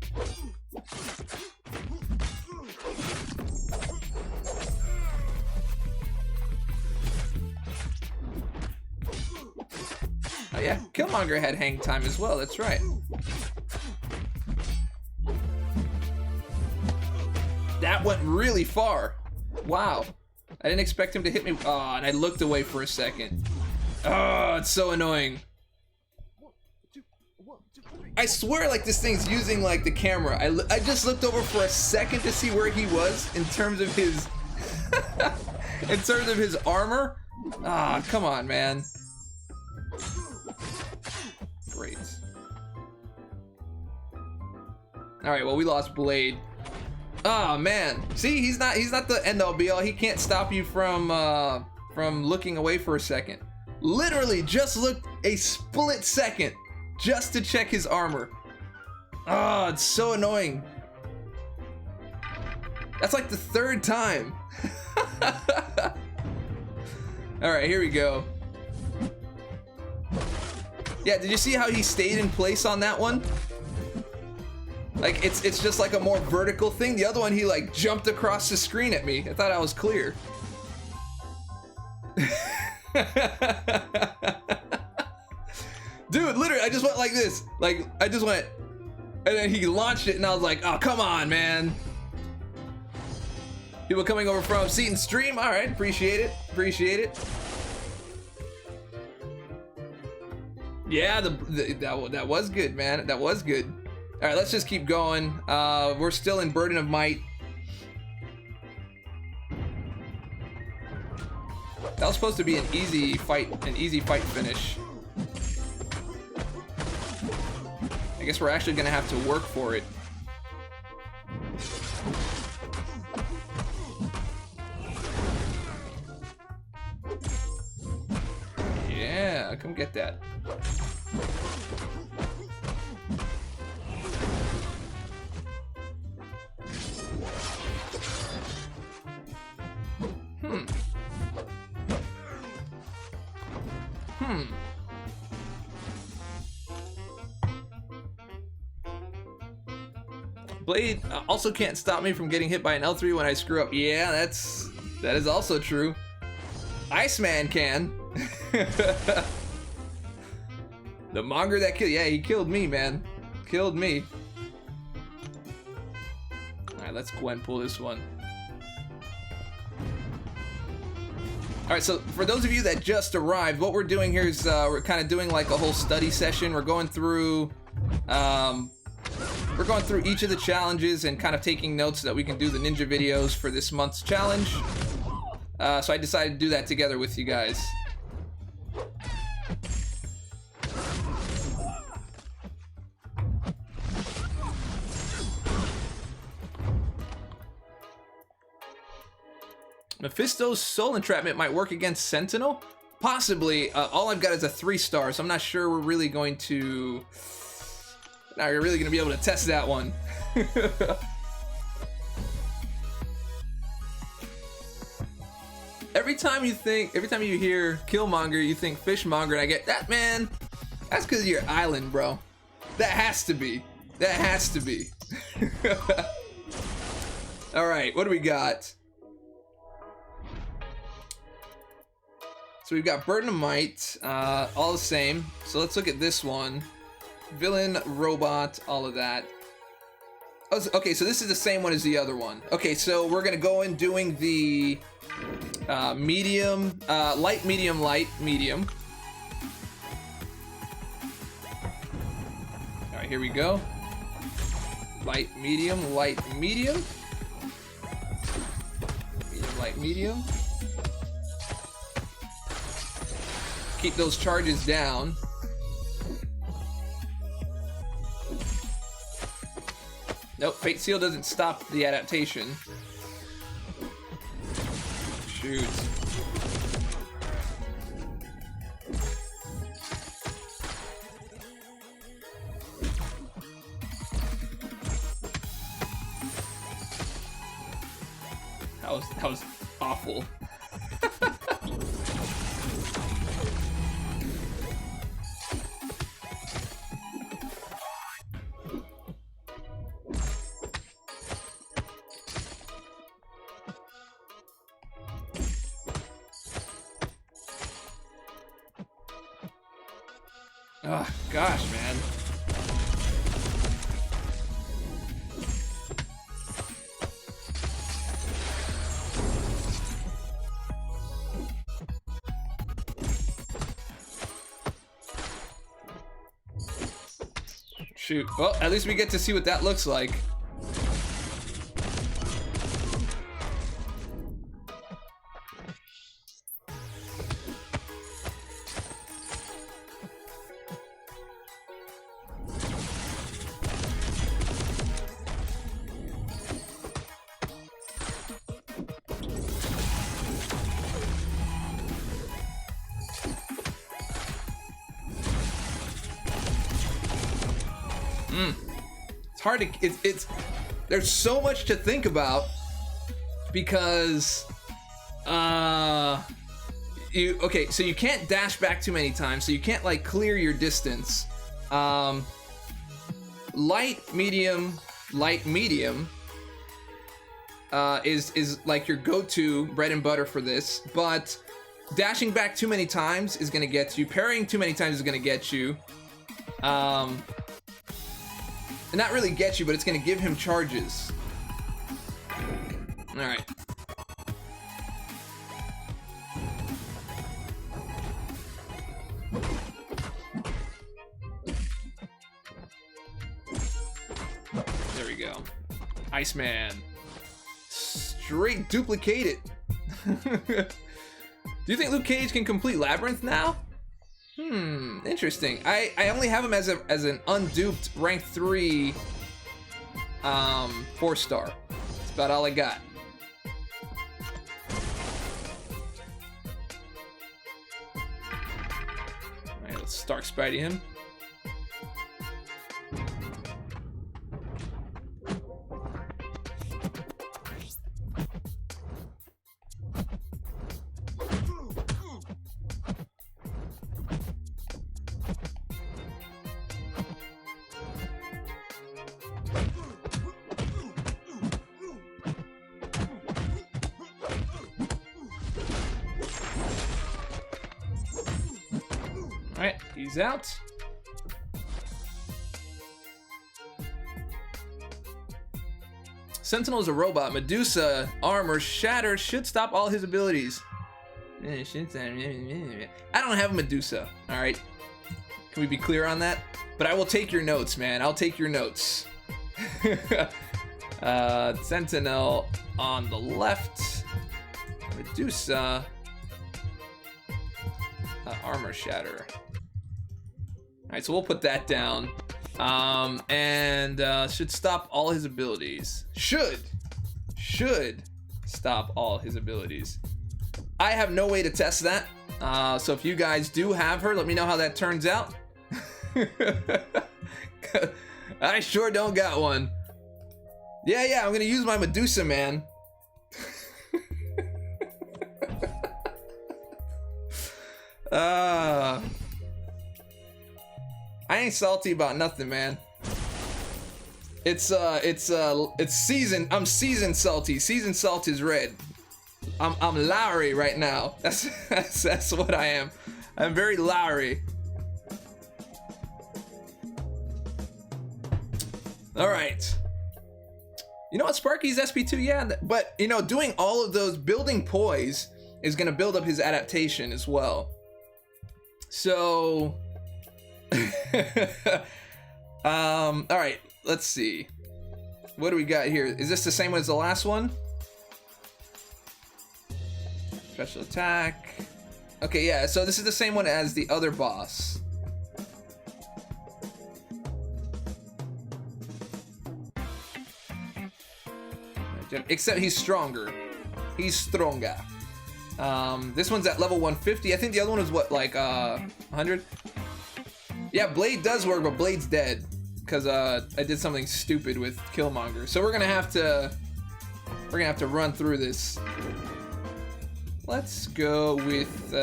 Oh yeah, Killmonger had hang time as well, that's right. That went really far. Wow. I didn't expect him to hit me. Oh, and I looked away for a second. Oh, it's so annoying. I swear like this thing's using like the camera. I just looked over for a second to see where he was in terms of his in terms of his armor. Ah, come on, man. Great. All right, well, we lost Blade. Oh man, see, he's not the end all be all. He can't stop you from looking away for a second. Literally just looked a split second just to check his armor. Oh, it's so annoying. That's like the 3rd time. All right, here we go. Yeah, did you see how he stayed in place on that one? Like, it's just like a more vertical thing. The other one, he like jumped across the screen at me. I thought I was clear. Dude, literally, I just went like this. Like, I just went, and then he launched it, and I was like, oh, come on, man. People coming over from Seaton Stream. All right, appreciate it. Appreciate it. Yeah, that was good, man. That was good. All right, let's just keep going. We're still in Burden of Might. That was supposed to be an easy fight finish. I guess we're actually gonna have to work for it. Yeah, come get that. Blade also can't stop me from getting hit by an L3 when I screw up. Yeah, that is also true. Iceman can. The monger that killed, yeah, he killed me, man. Killed me. All right, let's Gwen pull this one. All right, so for those of you that just arrived, what we're doing here is we're kind of doing like a whole study session. We're going through each of the challenges and kind of taking notes so that we can do the ninja videos for this month's challenge. So I decided to do that together with you guys. Mephisto's soul entrapment might work against Sentinel? Possibly. All I've got is a 3-star, so I'm not sure we're really going to... Now you're really going to be able to test that one. Every time you hear Killmonger, you think Fishmonger, and I get that, man. That's because of your island, bro. That has to be. That has to be. All right, what do we got? So we've got Burden of Might, all the same. So let's look at this one. Villain, robot, all of that. Oh, okay, so this is the same one as the other one. Okay, so we're gonna go in doing the medium, light, medium, light, medium. All right, here we go. Light, medium, medium. Medium, light, medium. Keep those charges down. Nope, Fate Seal doesn't stop the adaptation. Shoot. That was awful. Oh, gosh, man. Shoot. Well, at least we get to see what that looks like. It's hard to, it's there's so much to think about because okay, so you can't dash back too many times, so you can't like clear your distance. Light, medium is like your go-to bread and butter for this, but dashing back too many times is gonna get you, parrying too many times is gonna get you. And not really get you, but it's gonna give him charges. All right. There we go. Iceman. Straight duplicate it. Do you think Luke Cage can complete Labyrinth now? Interesting. I only have him as an unduped rank 3 4-star. That's about all I got. Alright, let's Stark Spidey him. Alright, he's out. Sentinel's a robot. Medusa armor shatters should stop all his abilities. I don't have a Medusa, alright? Can we be clear on that? But I will take your notes, man. I'll take your notes. Sentinel on the left. Medusa. Armor Shatter. Alright, so we'll put that down. And should stop all his abilities. Should stop all his abilities. I have no way to test that. So if you guys do have her, let me know how that turns out. I sure don't got one. Yeah, I'm gonna use my Medusa, man. I ain't salty about nothing, man. It's seasoned. I'm seasoned salty. Seasoned salt is red. I'm Lowry right now. That's what I am. I'm very Lowry. All right. You know what, Sparky's SP2, yeah, but you know, doing all of those, building poise is gonna build up his adaptation as well. So, all right, let's see. What do we got here? Is this the same one as the last one? Special attack. Okay, yeah, so this is the same one as the other boss. Except he's stronger. He's stronger. This one's at level 150. I think the other one was what, like 100? Yeah, Blade does work, but Blade's dead because I did something stupid with Killmonger. So we're gonna have to run through this. Let's go with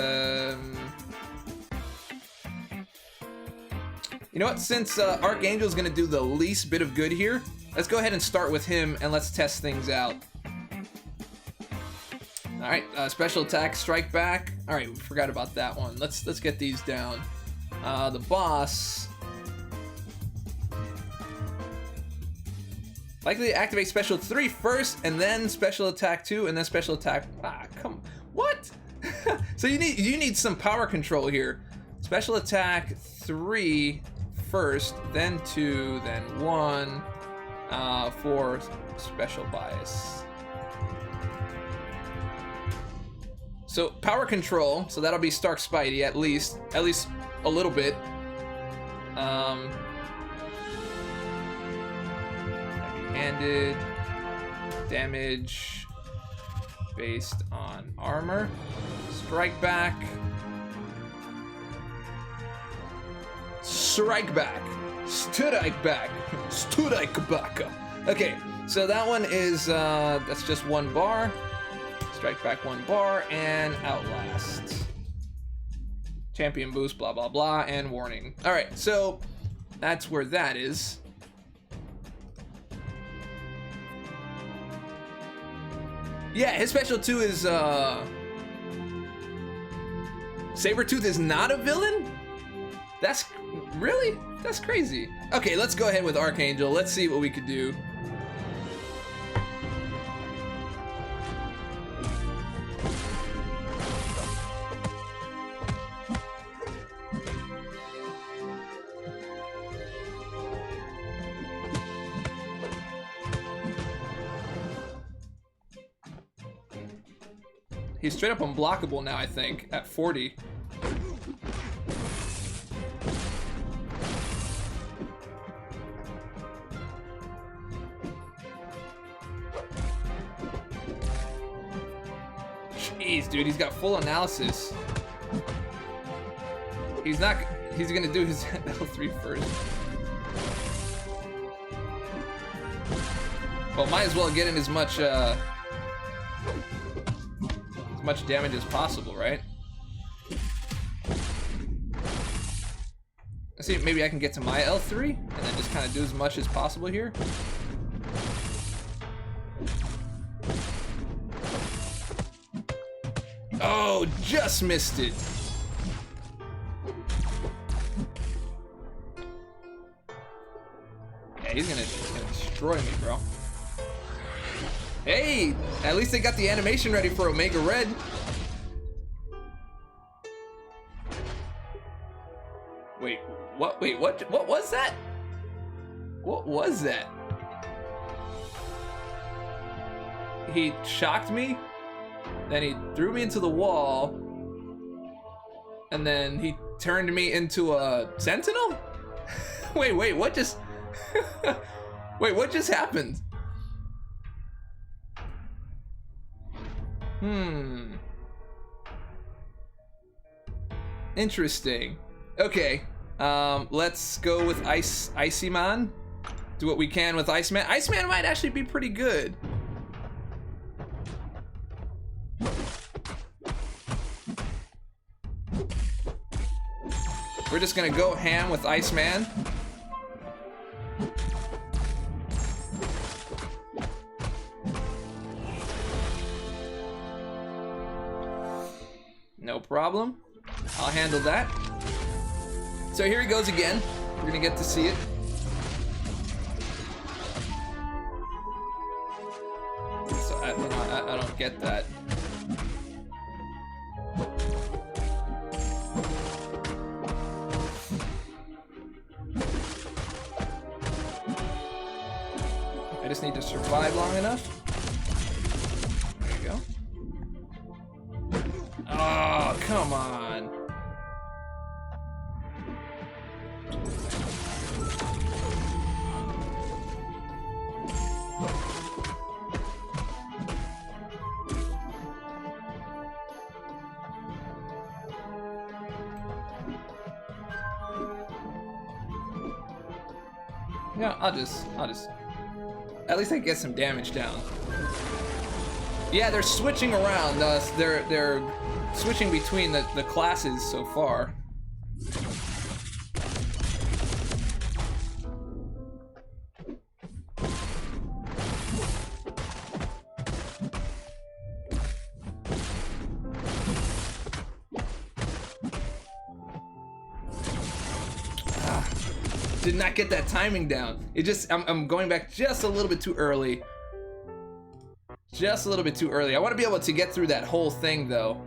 you know what? Since Archangel's gonna do the least bit of good here, let's go ahead and start with him and let's test things out. All right, special attack, strike back. All right, we forgot about that one. Let's get these down. The boss. Likely to activate special 3 first, and then special attack 2, and then special attack. Come, what? So you need some power control here. Special attack 3 first, then 2, then 1 for special bias. So power control, so that'll be Stark Spidey at least a little bit. Heavy-handed damage based on armor. Strike back. Strike back. Strike back. Strike back. Okay, so that one is that's just 1 bar. Strike back 1 bar and outlast. Champion boost, blah blah blah, and warning. All right, so that's where that is. Yeah, his special 2 is Sabretooth is not a villain? That's really? That's crazy. Okay, let's go ahead with Archangel. Let's see what we could do. He's straight up unblockable now, I think, at 40. Jeez, dude, he's got full analysis. He's gonna do his L3 first. Well, might as well get in as much damage as possible, right? Let's see, maybe I can get to my L3 and then just kind of do as much as possible here. Oh, just missed it. Yeah, he's gonna destroy me, bro. Hey, at least they got the animation ready for Omega Red. What? Wait, what was that? What was that? He shocked me, then he threw me into the wall, and then he turned me into a sentinel? Wait, what just... Wait, what just happened? Interesting. Okay, let's go with Icy Man. Do what we can with Iceman. Iceman might actually be pretty good. We're just gonna go ham with Iceman. No problem. I'll handle that. So here he goes again. We're gonna get to see it. So I don't get that. I just need to survive long enough. There you go. Oh, come on. Yeah, I'll just at least I get some damage down. Yeah, they're switching around. They're switching between the classes so far. Did not get that timing down. It just, I'm going back just a little bit too early. Just a little bit too early. I want to be able to get through that whole thing though.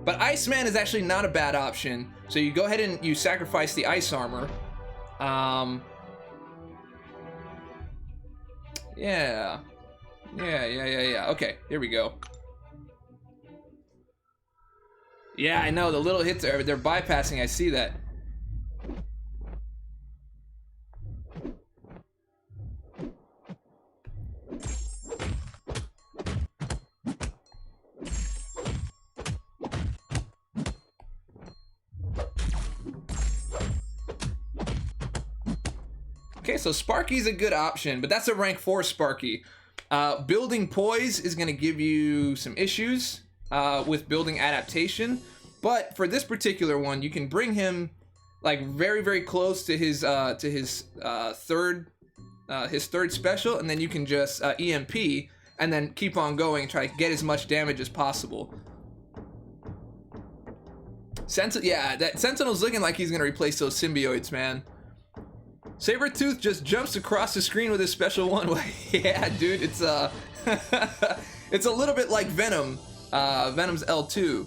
But Iceman is actually not a bad option. So you go ahead and you sacrifice the ice armor. Yeah. Okay, here we go. Yeah, I know, the little hits they're bypassing, I see that. Okay, so Sparky's a good option, but that's a rank 4 Sparky. Building Poise is gonna give you some issues with building adaptation, but for this particular one, you can bring him like very close to his third special, and then you can just EMP and then keep on going and try to get as much damage as possible. Yeah, that Sentinel's looking like he's gonna replace those symbiotes, man. Sabretooth just jumps across the screen with his special one. Yeah, dude, it's it's a little bit like Venom, Venom's L2.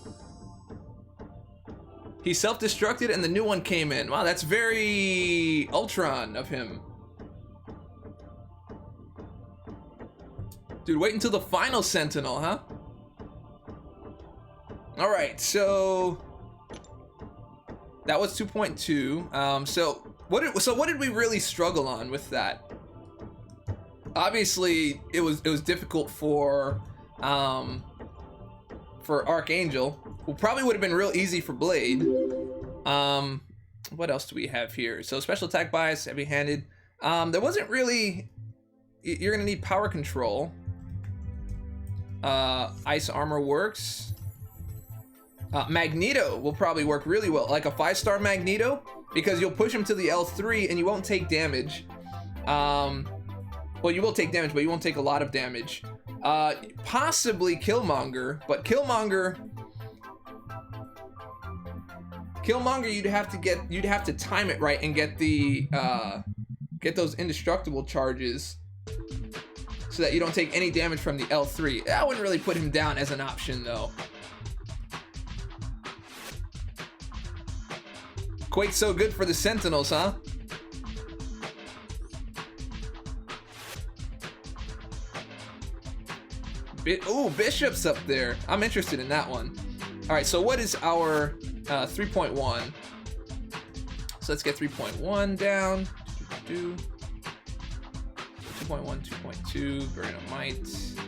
He self-destructed and the new one came in. Wow, that's very Ultron of him. Dude, wait until the final Sentinel, huh? All right, so that was 2.2. So what did we really struggle on with that? Obviously, it was difficult for Archangel. Well, probably would have been real easy for Blade. What else do we have here? So special attack bias, heavy-handed. There wasn't really. You're gonna need power control. Ice armor works. Magneto will probably work really well, like a 5-star Magneto, because you'll push him to the L3 and you won't take damage. Well, you will take damage, but you won't take a lot of damage. Possibly Killmonger, but Killmonger, you'd have to time it right and get those indestructible charges so that you don't take any damage from the L3. I wouldn't really put him down as an option though. Quake's so good for the Sentinels, huh? Ooh, Bishop's up there. I'm interested in that one. All right, so what is our 3.1? So let's get 3.1 down. 2.1, 2.2, Vernomite.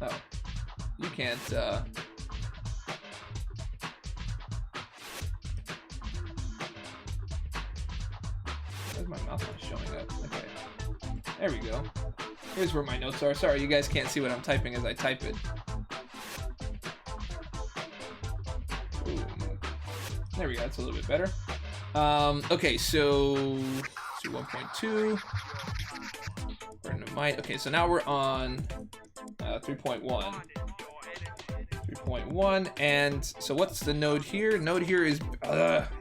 Oh, you can't. Where's my mouse not showing up? Okay, there we go. Here's where my notes are. Sorry, you guys can't see what I'm typing as I type it. Ooh. There we go. That's a little bit better. Okay, so 1.2. Vernomite. Okay, so now we're on 3.1. 3.1, and so what's the node here? Node here is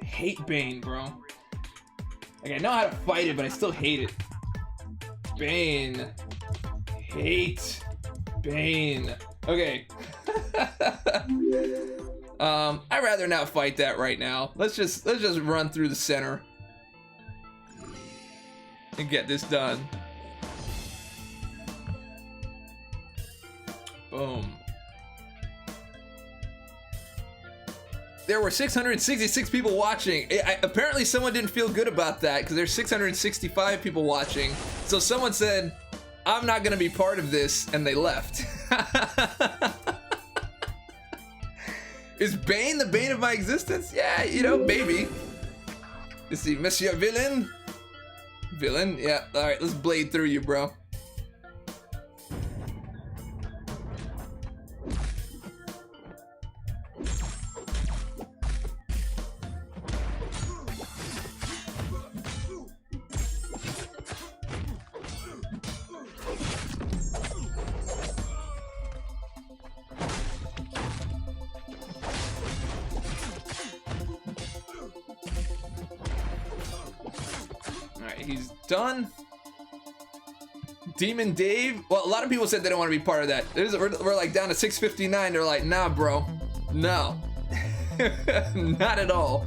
hate Bane, bro. Like, I know how to fight it, but I still hate it. Bane. Hate Bane. Okay. I'd rather not fight that right now. Let's just run through the center and get this done. Boom. There were 666 people watching. Apparently someone didn't feel good about that because there's 665 people watching. So someone said, I'm not gonna be part of this, and they left. Is Bane the bane of my existence? Yeah, you know, maybe. Let's see, Monsieur Villain. Villain, yeah, all right, let's blade through you, bro. He's done. Demon Dave. Well, a lot of people said they don't want to be part of that. We're like down to 659. They're like, nah, bro. No. Not at all.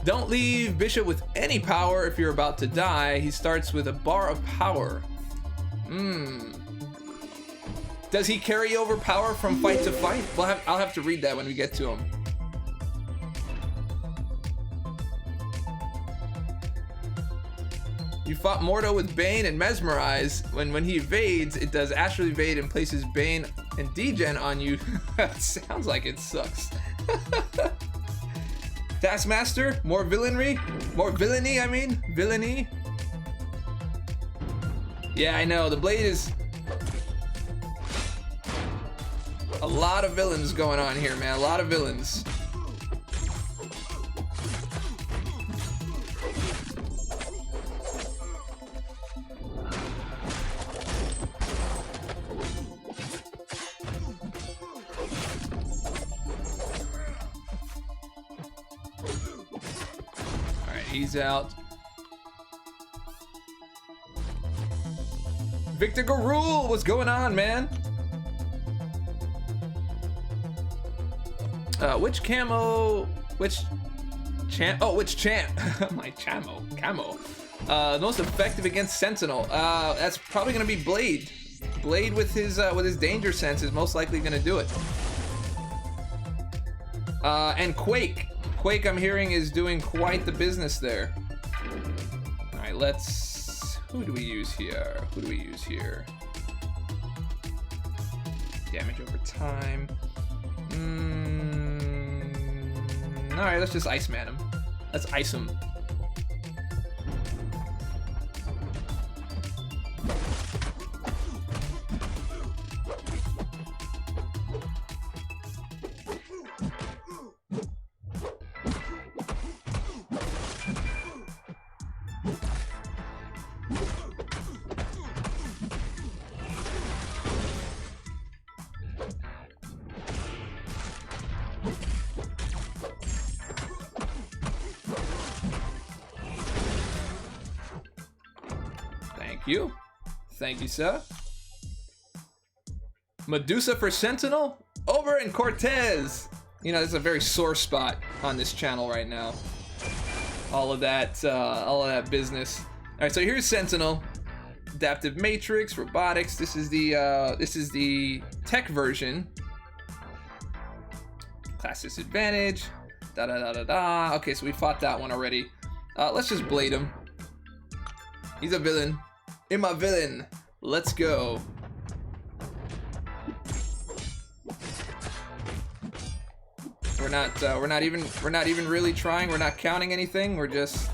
Don't leave Bishop with any power if you're about to die. He starts with a bar of power. Does he carry over power from fight to fight? Well, I'll have to read that when we get to him. You fought Mordo with Bane and Mesmerize. When he evades, it does Astral Evade and places Bane and Degen on you. Sounds like it sucks. Taskmaster, more villainy? More villainy, I mean? Villainy? Yeah, I know. The Blade is... a lot of villains going on here, man. A lot of villains. He's out. Victor Garul, what's going on, man? Which camo? Which champ? Oh, which champ? My camo. Most effective against Sentinel. That's probably gonna be Blade. Blade with his danger sense is most likely gonna do it. And Quake. Quake, I'm hearing, is doing quite the business there. All right, who do we use here? Damage over time. All right, let's just Iceman him. Let's ice him. Thank you, sir. Medusa for Sentinel? Over in Cortez. You know, there's a very sore spot on this channel right now. All of that business. All right, so here's Sentinel, Adaptive Matrix, Robotics. This is the tech version. Class disadvantage. Da da da da da. Okay, so we fought that one already. Let's just blade him. He's a villain. In my villain. Let's go. We're not even really trying. We're not counting anything. We're just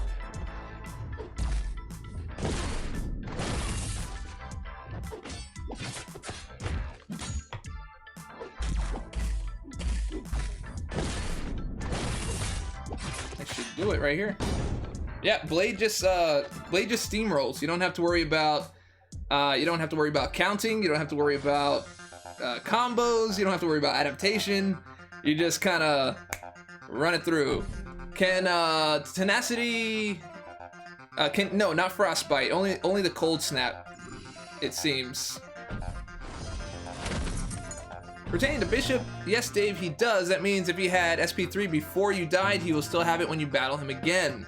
I should do it right here. Yeah, Blade just steamrolls. You don't have to worry about counting. You don't have to worry about combos. You don't have to worry about adaptation. You just kind of run it through. Can tenacity? No, not frostbite. Only the cold snap. It seems. Pertaining to Bishop, yes, Dave, he does. That means if he had SP3 before you died, he will still have it when you battle him again.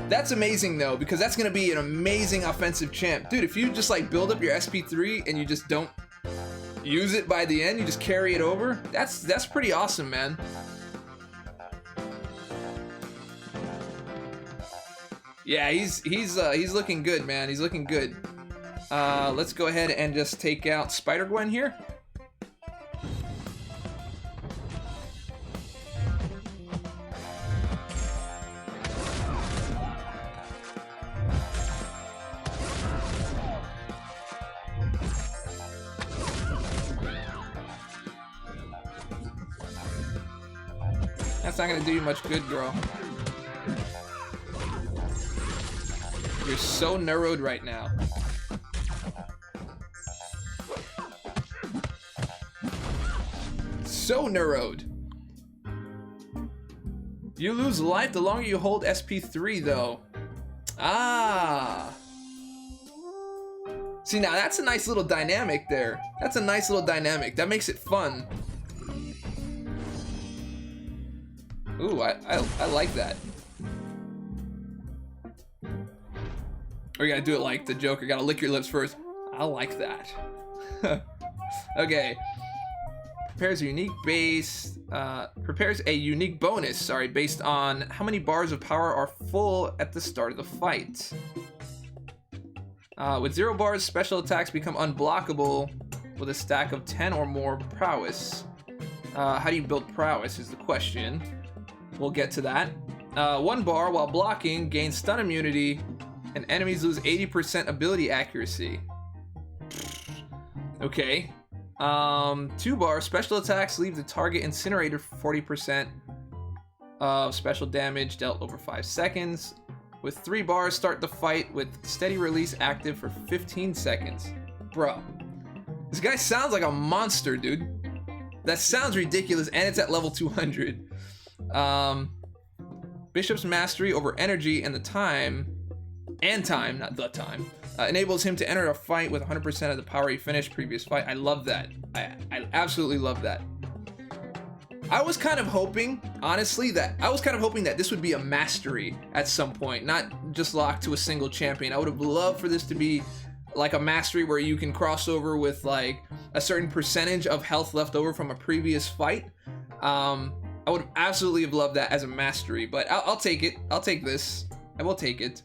That's amazing though, because that's gonna be an amazing offensive champ, dude. If you just like build up your SP3 and you just don't use it by the end, you just carry it over. That's pretty awesome, man. Yeah, he's looking good, man. He's looking good. Let's go ahead and just take out Spider-Gwen here. That's not gonna do you much good, girl. You're so narrowed right now. So narrowed. You lose life the longer you hold SP3 though. Ah. See, now that's a nice little dynamic there. That's a nice little dynamic. That makes it fun. Ooh, I like that. Or you gotta do it like the Joker. Gotta lick your lips first. I like that. Okay. Prepares a unique bonus, sorry, based on how many bars of power are full at the start of the fight. With 0 bars, special attacks become unblockable with a stack of 10 or more prowess. How do you build prowess is the question. We'll get to that. 1 bar while blocking gains stun immunity and enemies lose 80% ability accuracy. Okay. 2 bar special attacks leave the target incinerated for 40% of special damage dealt over 5 seconds. With 3 bars, start the fight with steady release active for 15 seconds. Bro, this guy sounds like a monster, dude. That sounds ridiculous, and it's at level 200. Bishop's mastery over energy and not the time, enables him to enter a fight with 100% of the power he finished previous fight. I love that. I absolutely love that. I was kind of hoping, honestly, that this would be a mastery at some point, not just locked to a single champion. I would have loved for this to be like a mastery where you can cross over with like a certain percentage of health left over from a previous fight. I would absolutely have loved that as a mastery, but I'll take it. I'll take this. I will take it.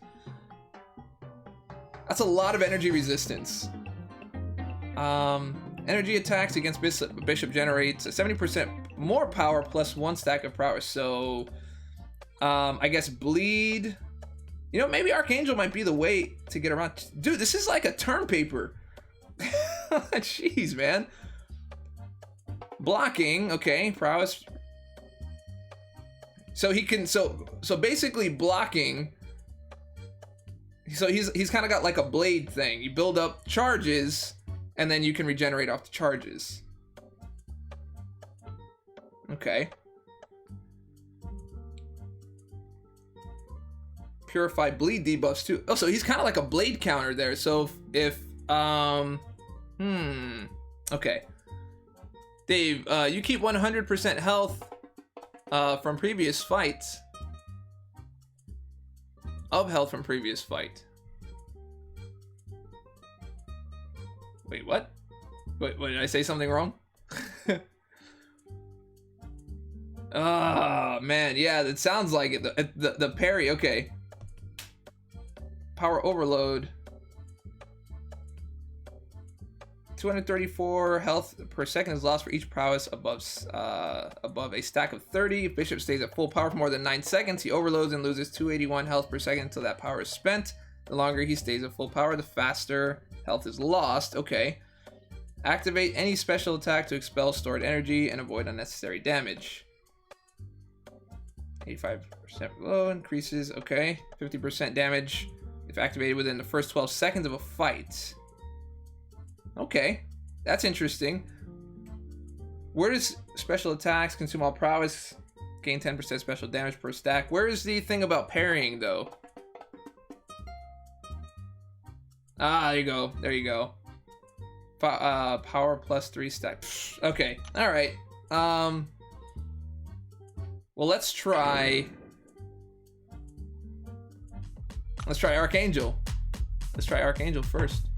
That's a lot of energy resistance. Energy attacks against Bishop generates 70% more power plus 1 stack of prowess. So, I guess bleed. You know, maybe Archangel might be the way to get around. Dude, this is like a turn paper. Jeez, man. Blocking, okay, prowess. So he can, so basically blocking. So he's kind of got like a blade thing. You build up charges, and then you can regenerate off the charges. Okay. Purified bleed debuffs too. Oh, so he's kind of like a blade counter there. So if okay. Dave, you keep 100% health from previous fights. Of health from previous fight. Wait, what? Wait, did I say something wrong? Oh, man, yeah, that sounds like it. The parry, okay. Power overload. 234 health per second is lost for each prowess above a stack of 30. If Bishop stays at full power for more than 9 seconds, he overloads and loses 281 health per second until that power is spent. The longer he stays at full power, the faster health is lost. Okay. Activate any special attack to expel stored energy and avoid unnecessary damage. 85% below increases. Okay. 50% damage if activated within the first 12 seconds of a fight. Okay, that's interesting. Where does special attacks consume all prowess? Gain 10% special damage per stack. Where is the thing about parrying, though? Ah, there you go. There you go. Power plus 3 stack. Okay, all right. Well, let's try Archangel. Let's try Archangel first.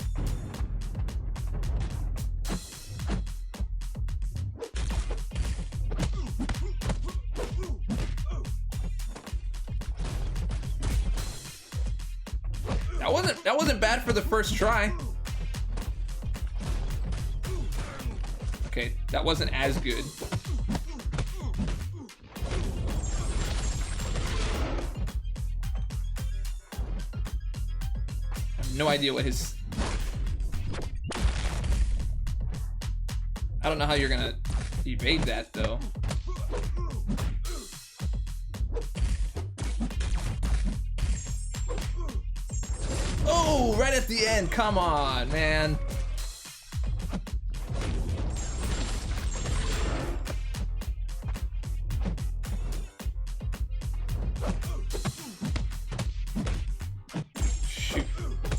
That wasn't bad for the first try. Okay, that wasn't as good. I have no idea what his... I don't know how you're gonna evade that, though. Oh, right at the end. Come on, man. Shoot.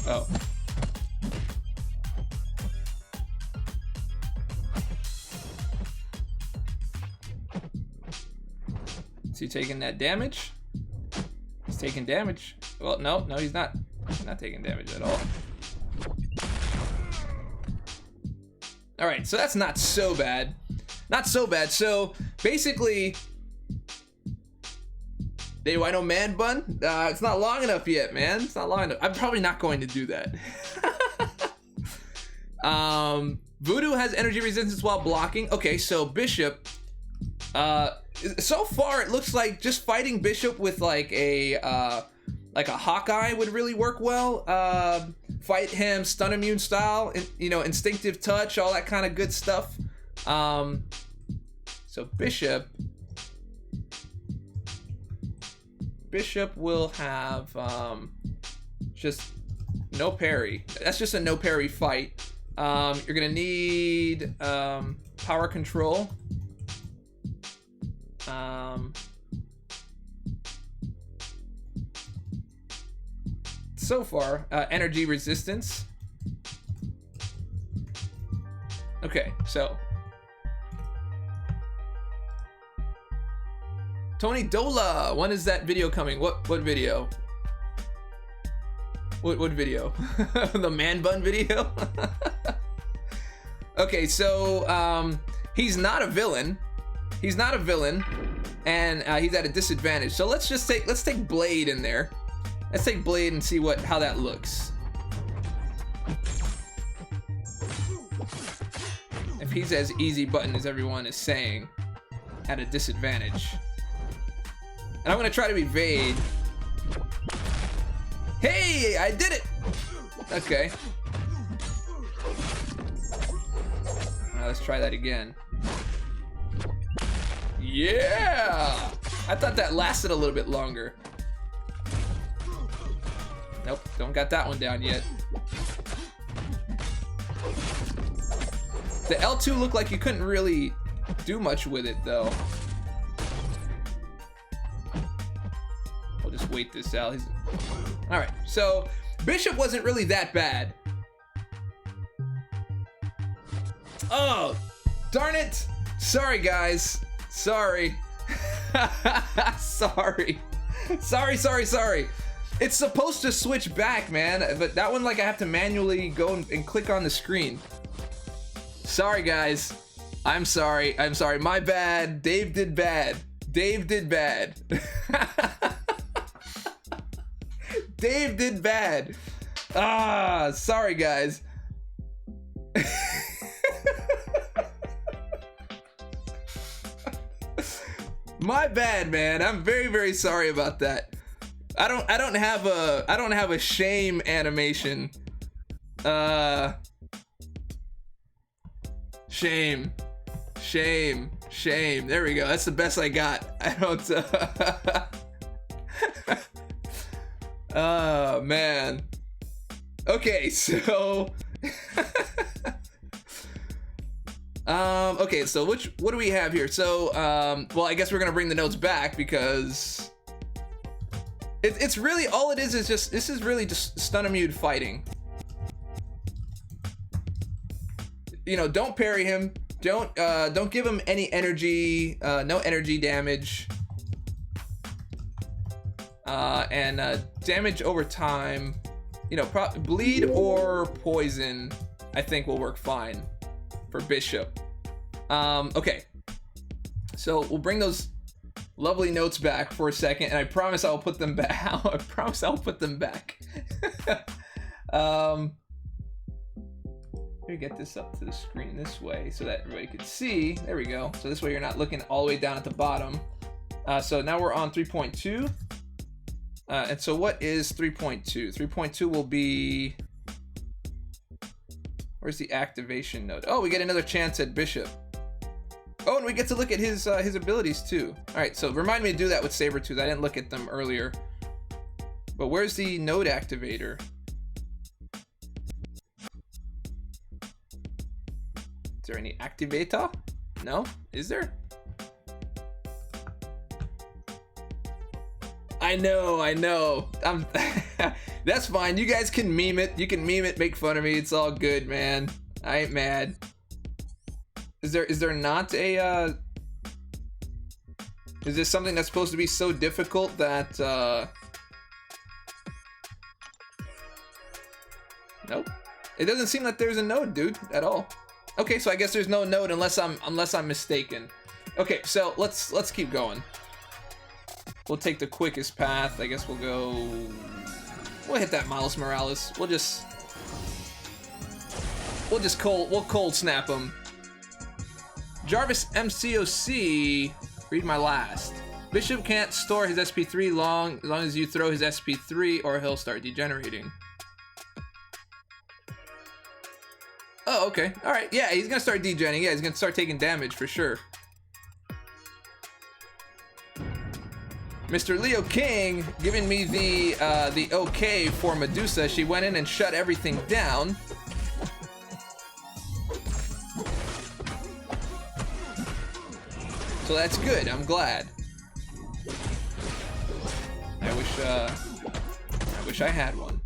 Oh. Is he taking that damage? He's taking damage. Well, no, he's not. Not taking damage at all. All right, so that's not so bad. Not so bad. So basically, Dave, I know man bun. It's not long enough yet, man. It's not long enough. I'm probably not going to do that. Voodoo has energy resistance while blocking. Okay, so Bishop. So far, it looks like just fighting Bishop with like a Hawkeye would really work well. Fight him stun immune style, you know, instinctive touch, all that kind of good stuff. So Bishop will have just no parry. That's just a no parry fight. You're gonna need power control. So far, energy resistance. Okay, so Tony Dola, when is that video coming? What video? What video? The man bun video? Okay, so he's not a villain. He's not a villain, and he's at a disadvantage. So let's take Blade in there. Let's take Blade and see how that looks. If he's as easy button as everyone is saying, at a disadvantage. And I'm gonna try to evade. Hey, I did it! Okay. Now let's try that again. Yeah! I thought that lasted a little bit longer. Nope, don't got that one down yet. The L2 looked like you couldn't really do much with it, though. I'll just wait this out. Alright, so Bishop wasn't really that bad. Oh, darn it! Sorry, guys. Sorry. Sorry. Sorry. It's supposed to switch back, man. But that one, like, I have to manually go and click on the screen. Sorry, guys. I'm sorry. My bad. Dave did bad. Dave did bad. Dave did bad. Ah, sorry, guys. My bad, man. I'm very, very sorry about that. I don't have a shame animation. Shame. There we go. That's the best I got. I don't. Oh man. Okay, so. Okay, so what do we have here? So, well, I guess we're gonna bring the notes back because it's really all it is just this is really just Stunamute fighting. You know, don't parry him. Don't give him any energy. No energy damage. And damage over time. You know, bleed or poison, I think will work fine for Bishop. Okay. So we'll bring those lovely notes back for a second, and I promise I'll put them back. I promise I'll put them back. Let me get this up to the screen this way so that everybody can see. There we go. So this way you're not looking all the way down at the bottom. So now we're on 3.2. And so what is 3.2? 3.2 will be... Where's the activation node? Oh, we get another chance at Bishop. Oh, and we get to look at his abilities too. All right, so remind me to do that with Sabretooth. I didn't look at them earlier. But where's the node activator? Is there any activator? No? Is there? I know. That's fine. You guys can meme it. You can meme it, make fun of me. It's all good, man. I ain't mad. Is there not a is this something that's supposed to be so difficult that nope. It doesn't seem like there's a node, dude, at all. Okay, so I guess there's no node unless I'm mistaken. Okay, so let's keep going. We'll take the quickest path. I guess we'll hit that Miles Morales. We'll cold snap him. Jarvis MCOC, read my last. Bishop can't store his SP3 as long as you throw his SP3 or he'll start degenerating. Oh, okay. Alright, yeah, he's gonna start degenerating. Yeah, he's gonna start taking damage for sure. Mr. Leo King giving me the okay for Medusa. She went in and shut everything down. So that's good. I'm glad. I wish I had one.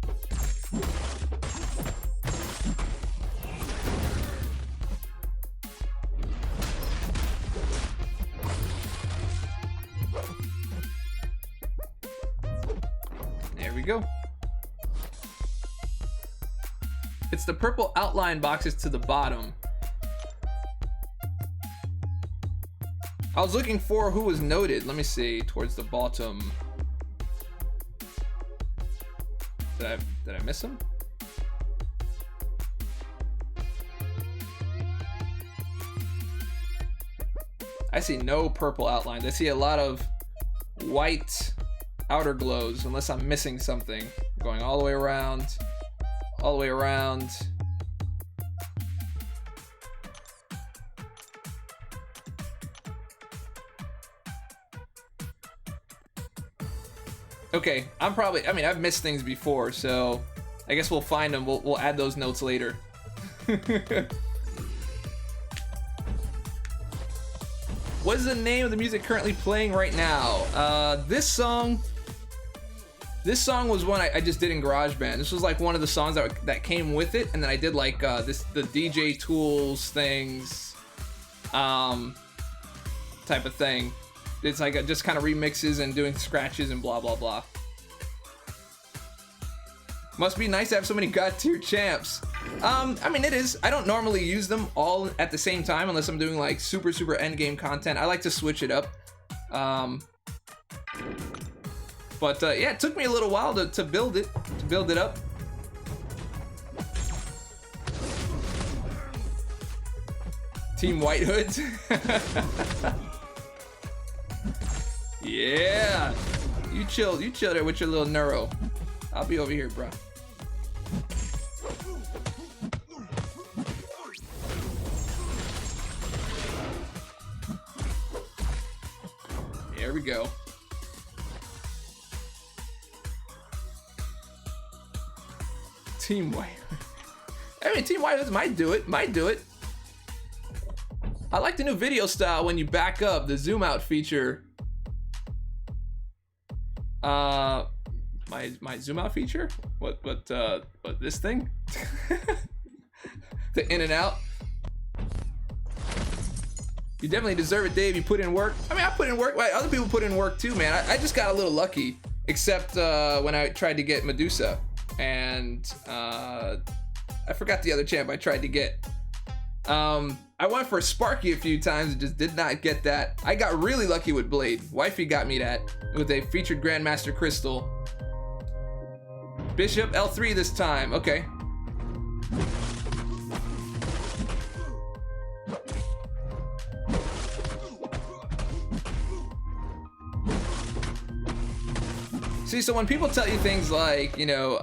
There we go. It's the purple outline boxes to the bottom. I was looking for who was noted. Let me see. Towards the bottom. Did I miss him? I see no purple outlines. I see a lot of white outer glows, unless I'm missing something. Going all the way around. All the way around. Okay, I mean, I've missed things before, so I guess we'll find them. We'll add those notes later. What is the name of the music currently playing right now? This song was one I just did in GarageBand. This was like one of the songs that came with it, and then I did like the DJ Tools things. type of thing. It's like just kind of remixes and doing scratches and blah blah blah. Must be nice to have so many god tier champs. I mean, it is. I don't normally use them all at the same time unless I'm doing like super end game content. I like to switch it up. But yeah, it took me a little while to build it up. Team White Hoods. Yeah, you chill there with your little neuro. I'll be over here, bro. There we go. Team White. I mean, Team White Hoods might do it. I like the new video style when you back up, the zoom out feature. My zoom out feature? What this thing? The in and out. You definitely deserve it, Dave. You put in work. I mean, I put in work. Other people put in work too, man. I just got a little lucky, except when I tried to get Medusa, and I forgot the other champ I tried to get. I went for Sparky a few times and just did not get that. I got really lucky with Blade. Wifey got me that with a featured Grandmaster Crystal. Bishop L3 this time. Okay. See, so when people tell you things like, you know,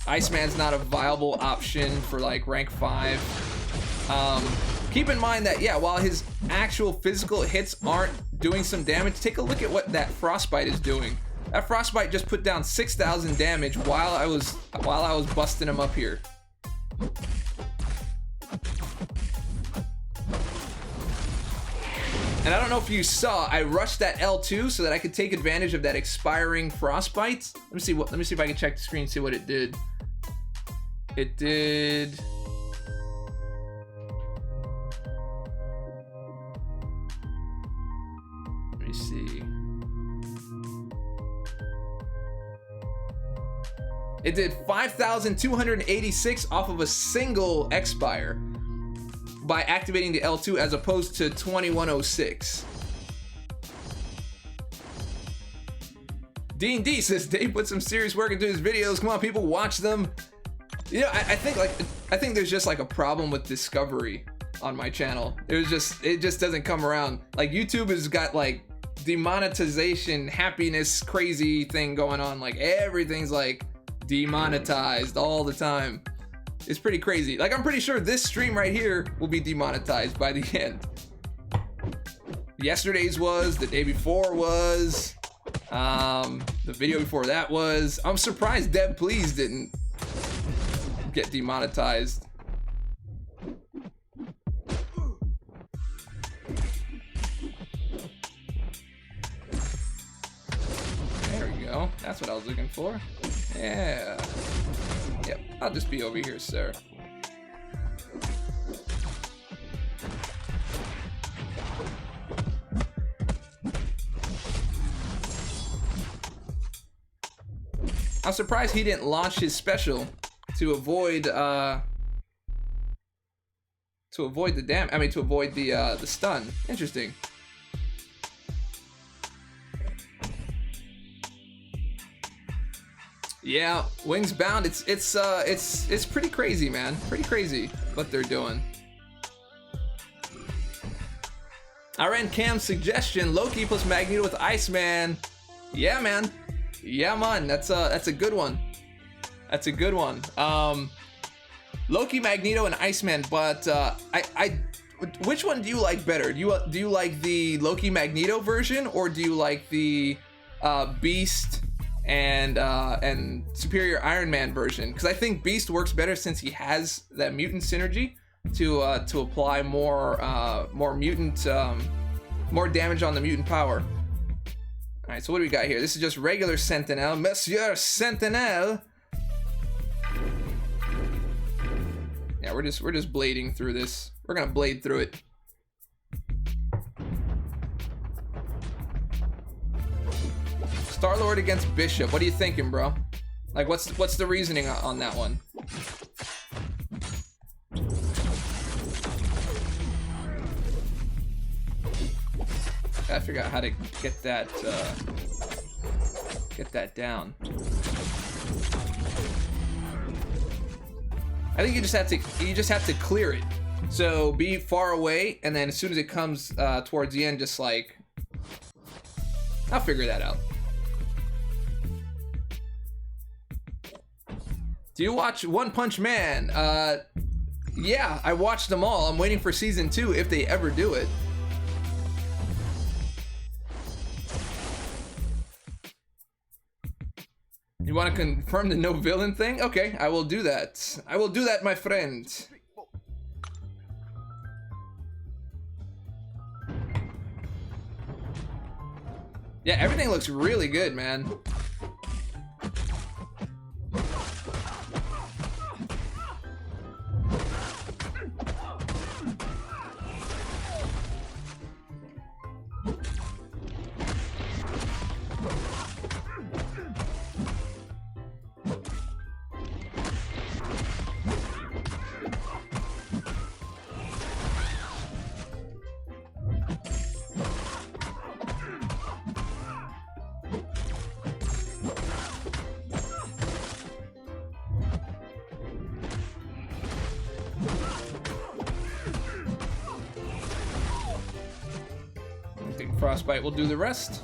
Iceman's not a viable option for like rank 5, keep in mind that, yeah, while his actual physical hits aren't doing some damage, take a look at what that Frostbite is doing. That Frostbite just put down 6,000 damage while I was busting him up here. And I don't know if you saw, I rushed that L2 so that I could take advantage of that expiring Frostbite. Let me see if I can check the screen, see what it did. It did. Let me see. It did 5,286 off of a single expire by activating the L2 as opposed to 2106. D&D says Dave put some serious work into his videos. Come on, people, watch them. You know, I think there's just like a problem with discovery on my channel. It just doesn't come around. Like, YouTube has got like demonetization, happiness, crazy thing going on. Like, everything's like demonetized all the time. It's pretty crazy. Like, I'm pretty sure this stream right here will be demonetized by the end. Yesterday's was, the day before was, the video before that was. I'm surprised Deb Please didn't get demonetized. There we go. That's what I was looking for. Yeah. Yep, I'll just be over here, sir. I'm surprised he didn't launch his special to avoid the stun. Interesting. Yeah, Wings Bound, it's pretty crazy, man. Pretty crazy what they're doing. I ran Cam's suggestion, Loki plus Magneto with Iceman. Yeah, man. Yeah, man. That's a good one. That's a good one. Loki, Magneto, and Iceman. But which one do you like better? Do you like the Loki Magneto version, or do you like the Beast and Superior Iron Man version? Because I think Beast works better since he has that mutant synergy to apply more mutant more damage on the mutant power. All right, so what do we got here? This is just regular Sentinel, Monsieur Sentinel. Yeah, we're just blading through this. We're gonna blade through it. Star-Lord against Bishop. What are you thinking, bro? Like, what's the reasoning on that one? Gotta figure out how to get that down. I think you just have to clear it. So be far away, and then as soon as it comes towards the end, just like, I'll figure that out. Do you watch One Punch Man? Yeah, I watched them all. I'm waiting for season 2 if they ever do it. You want to confirm the no villain thing? Okay, I will do that. I will do that, my friend. Yeah, everything looks really good, man. Frostbite will do the rest.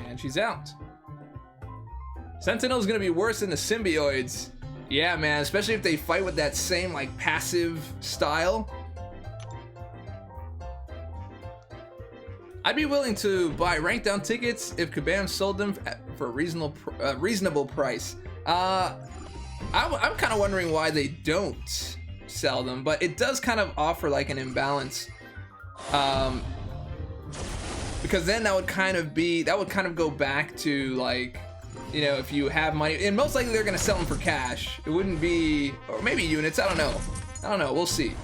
And she's out. Sentinel's gonna be worse than the symbioids. Yeah, man, especially if they fight with that same, like, passive style. I'd be willing to buy rank down tickets if Kabam sold them for a reasonable price. I'm kind of wondering why they don't sell them, but it does kind of offer like an imbalance, because then that would kind of go back to, like, you know, if you have money, and most likely they're gonna sell them for cash. It wouldn't be, or maybe units. I don't know. We'll see.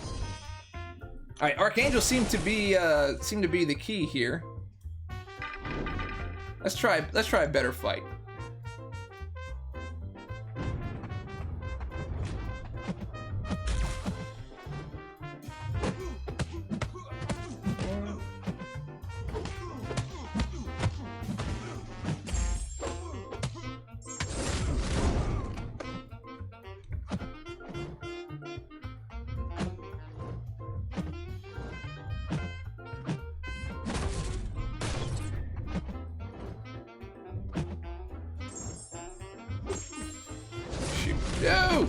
All right, Archangel seem to be the key here. Let's try a better fight. No!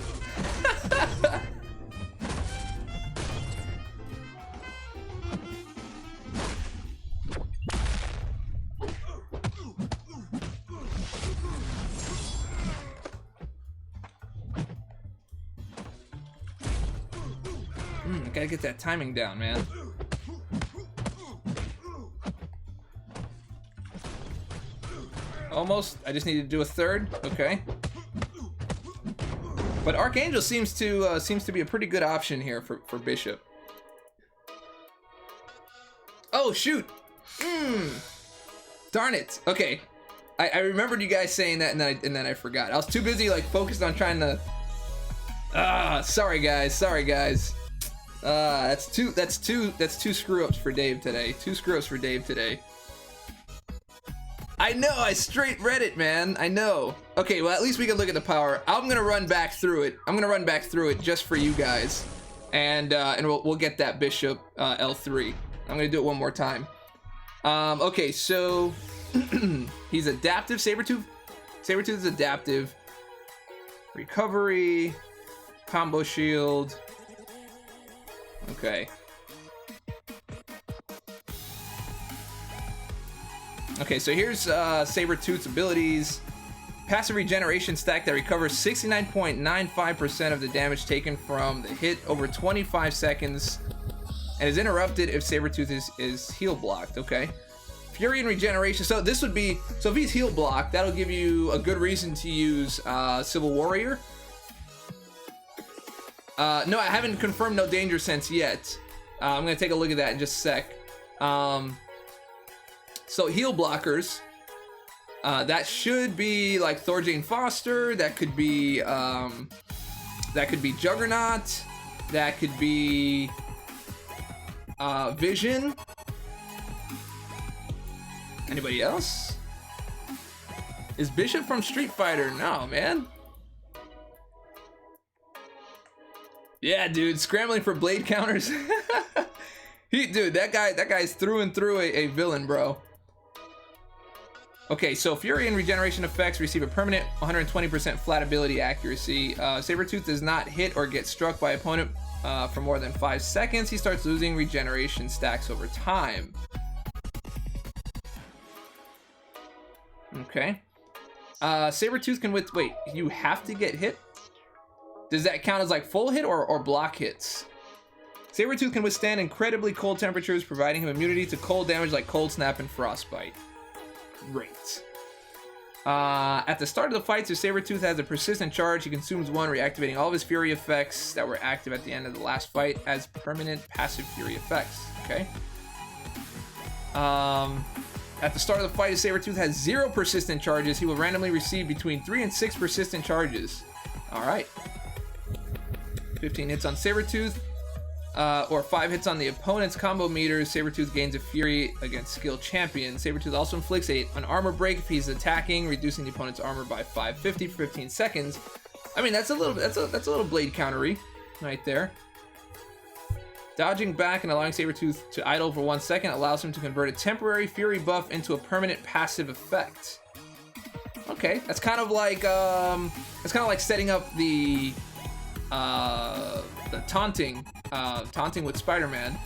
Gotta get that timing down, man. Almost. I just need to do a third. Okay. But Archangel seems to be a pretty good option here for Bishop. Oh shoot! Darn it. Okay, I remembered you guys saying that, and then I forgot. I was too busy, like, focused on trying to. Sorry guys. That's two screw ups for Dave today. 2 screw ups for Dave today. I know, I straight read it, man. I know. Okay, well, at least we can look at the power. I'm gonna run back through it. Just for you guys, and we'll get that Bishop L3. I'm gonna do it one more time. Okay, so he's adaptive. Sabretooth is adaptive. Recovery, combo shield. Okay. Okay, so here's Sabretooth's abilities. Passive regeneration stack that recovers 69.95% of the damage taken from the hit over 25 seconds and is interrupted if Sabretooth is heal blocked. Okay. Fury and regeneration. So this would be, so if he's heal blocked, that'll give you a good reason to use Civil Warrior. No, I haven't confirmed no danger sense yet. I'm gonna take a look at that in just a sec. So heal blockers. That should be like Thor Jane Foster. That could be Juggernaut. That could be Vision. Anybody else? Is Bishop from Street Fighter? No, man. Yeah, dude, scrambling for blade counters. Dude, that guy's through and through a villain, bro. Okay, so Fury and regeneration effects receive a permanent 120% flat ability accuracy. Sabretooth does not hit or get struck by opponent for more than 5 seconds. He starts losing regeneration stacks over time. Okay. Sabretooth can wait, you have to get hit? Does that count as like full hit or block hits? Sabretooth can withstand incredibly cold temperatures, providing him immunity to cold damage like Cold Snap and Frostbite. Great. At the start of the fights, if Sabretooth has a persistent charge, he consumes 1, reactivating all of his Fury effects that were active at the end of the last fight as permanent passive Fury effects. Okay. At the start of the fight, if Sabretooth has 0 persistent charges, he will randomly receive between 3 and 6 persistent charges. Alright. 15 hits on Sabretooth, or 5 hits on the opponent's combo meters. Sabretooth gains a Fury against skilled champions. Sabretooth also inflicts an armor break if he's attacking, reducing the opponent's armor by 550 for 15 seconds. I mean, that's a little blade countery right there. Dodging back and allowing Sabretooth to idle for 1 second allows him to convert a temporary Fury buff into a permanent passive effect. Okay, that's kind of like setting up the taunting with Spider-Man.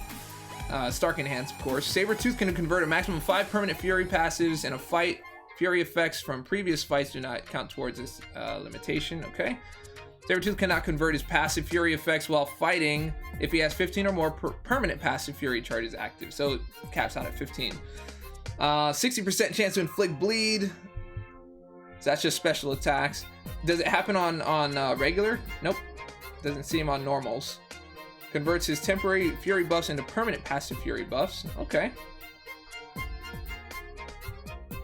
Stark Enhance, of course. Sabretooth can convert a maximum of 5 permanent Fury passives in a fight. Fury effects from previous fights do not count towards this limitation. Okay. Sabretooth cannot convert his passive Fury effects while fighting if he has 15 or more permanent passive Fury charges active. So it caps out at 15. 60% chance to inflict bleed. So that's just special attacks. Does it happen on regular? Nope. Doesn't see him on normals. Converts his temporary Fury buffs into permanent passive Fury buffs. Okay.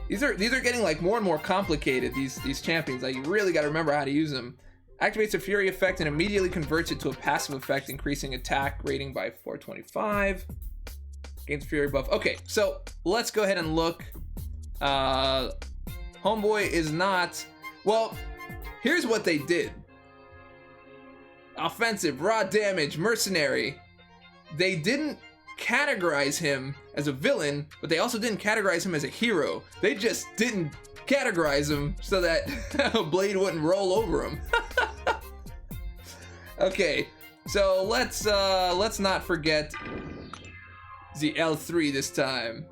These are getting like more and more complicated, these champions. Like, you really got to remember how to use them. Activates a Fury effect and immediately converts it to a passive effect, increasing attack rating by 425. Gains Fury buff. Okay, so let's go ahead and look. Homeboy is not... Well, here's what they did. Offensive, raw damage, mercenary. They didn't categorize him as a villain, but they also didn't categorize him as a hero. They just didn't categorize him so that Blade wouldn't roll over him. Okay, so let's not forget the L3 this time.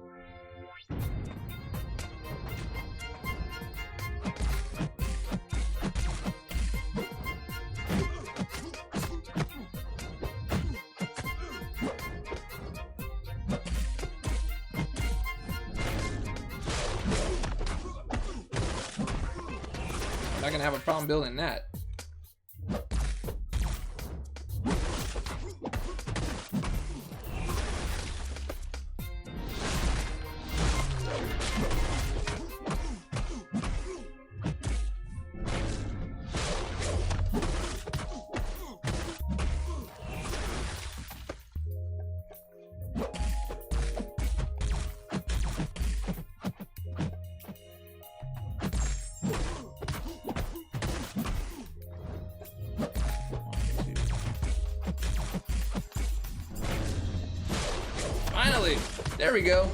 Not gonna have a problem building that. Finally! There we go.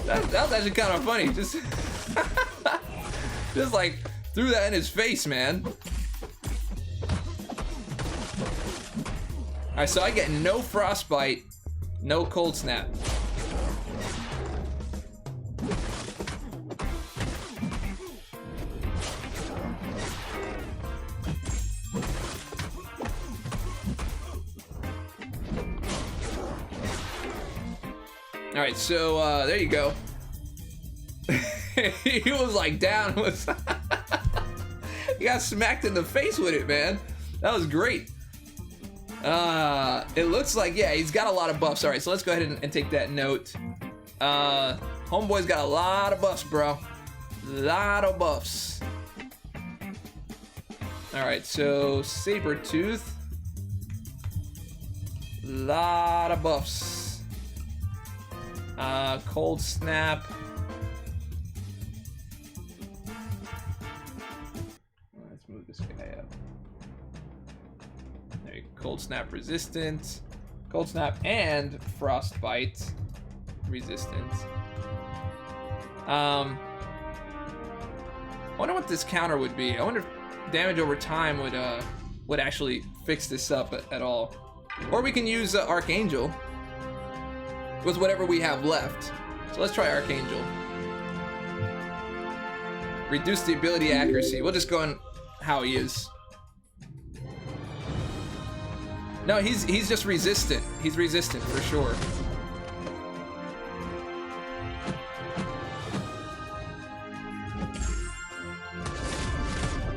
That was actually kind of funny. Just like threw that in his face, man. Alright, so I get no Frostbite, no Cold Snap. All right, so there you go. He was like down. He got smacked in the face with it, man. That was great. It looks like, yeah, he's got a lot of buffs. All right, so let's go ahead and take that note. Homeboy's got a lot of buffs, bro. Lot of buffs. All right, so Sabertooth. Lot of buffs. Cold Snap. Let's move this guy up. There you go. Cold Snap resistance. Cold Snap and Frostbite resistance. I wonder what this counter would be. I wonder if damage over time would actually fix this up at all. Or we can use Archangel with whatever we have left. So let's try Archangel. Reduce the ability accuracy. We'll just go on how he is. No, he's just resistant. He's resistant for sure.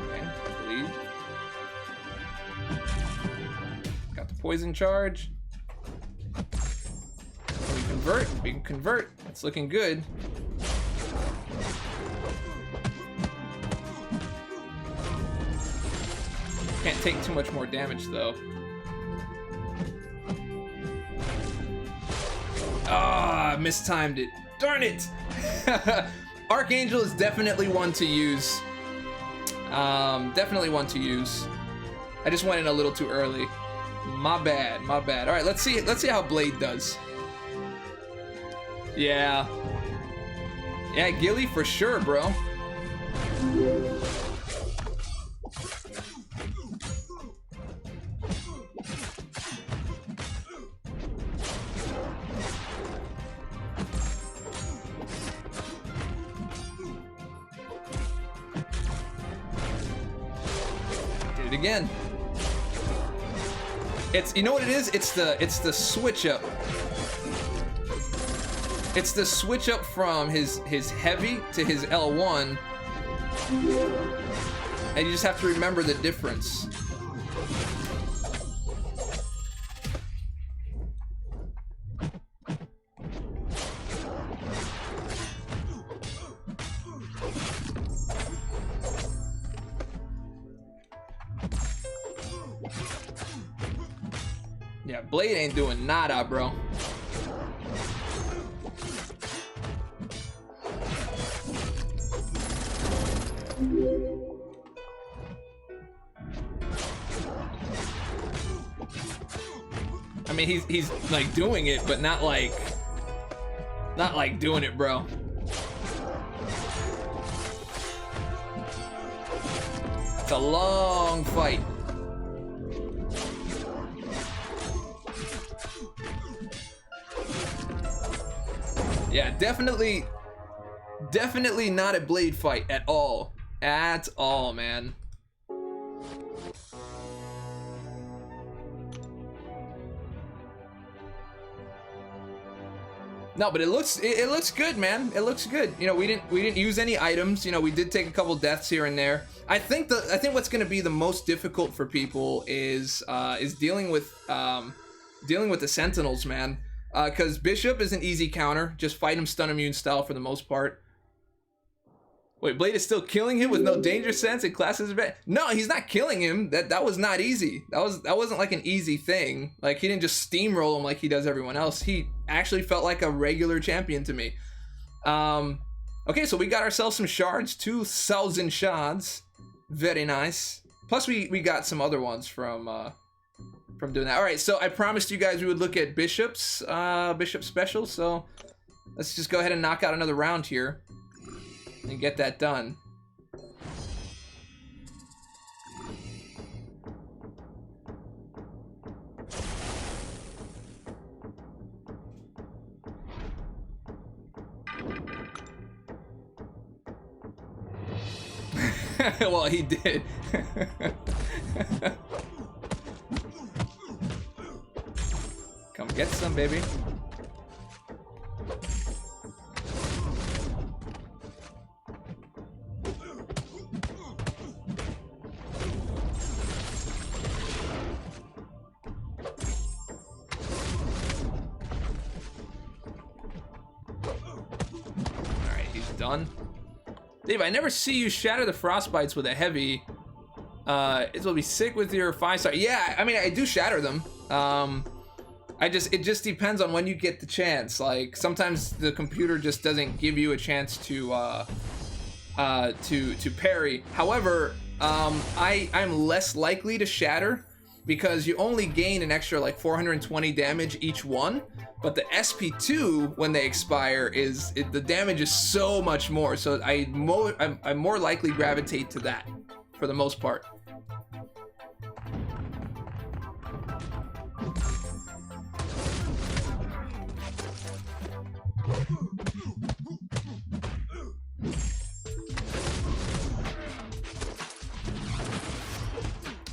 Okay, bleed. Got the poison charge. We convert. We can convert. It's looking good. Can't take too much more damage though. Ah, mistimed it. Darn it! Archangel is definitely one to use. Definitely one to use. I just went in a little too early. My bad, my bad. All right, let's see how Blade does. Yeah. Yeah, Gilly for sure, bro. Again, it's, you know what it is? It's the switch up. It's the switch up from his heavy to his L1, and you just have to remember the difference. Yeah, Blade ain't doing nada, bro. I mean, he's like doing it, but not like doing it, bro. It's a long fight. Yeah, definitely not a Blade fight at all. At all, man. No, but it looks good, man. It looks good. You know, we didn't use any items. You know, we did take a couple deaths here and there. I think what's going to be the most difficult for people is dealing with the Sentinels, man. Because Bishop is an easy counter. Just fight him stun immune style for the most part. Wait, Blade is still killing him with no danger sense and classes bad. No, he's not killing him. That was not easy. That wasn't like an easy thing. Like, he didn't just steamroll him like he does everyone else. He actually felt like a regular champion to me. Okay, so we got ourselves some shards, 2,000 shards. Very nice. Plus we got some other ones from doing that. All right, so I promised you guys we would look at Bishop's Bishop special, so let's just go ahead and knock out another round here and get that done. Well, he did. Come get some, baby. done. Dave, I never see you shatter the frostbites with a heavy. It will be sick with your 5-star. Yeah, I mean, I do shatter them. It just depends on when you get the chance. Like, sometimes the computer just doesn't give you a chance to parry. However, I'm less likely to shatter because you only gain an extra like 420 damage each one, but the SP2 when they expire the damage is so much more. So I more likely gravitate to that for the most part.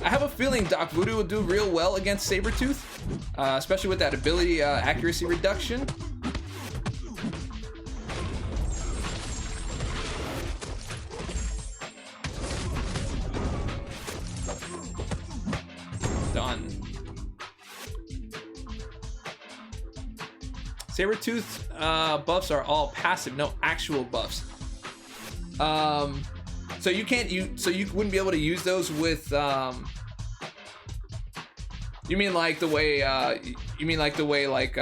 I have a feeling Doc Voodoo will do real well against Sabretooth, especially with that ability accuracy reduction. Done. Sabretooth buffs are all passive, no actual buffs. So you wouldn't be able to use those with you mean like the way like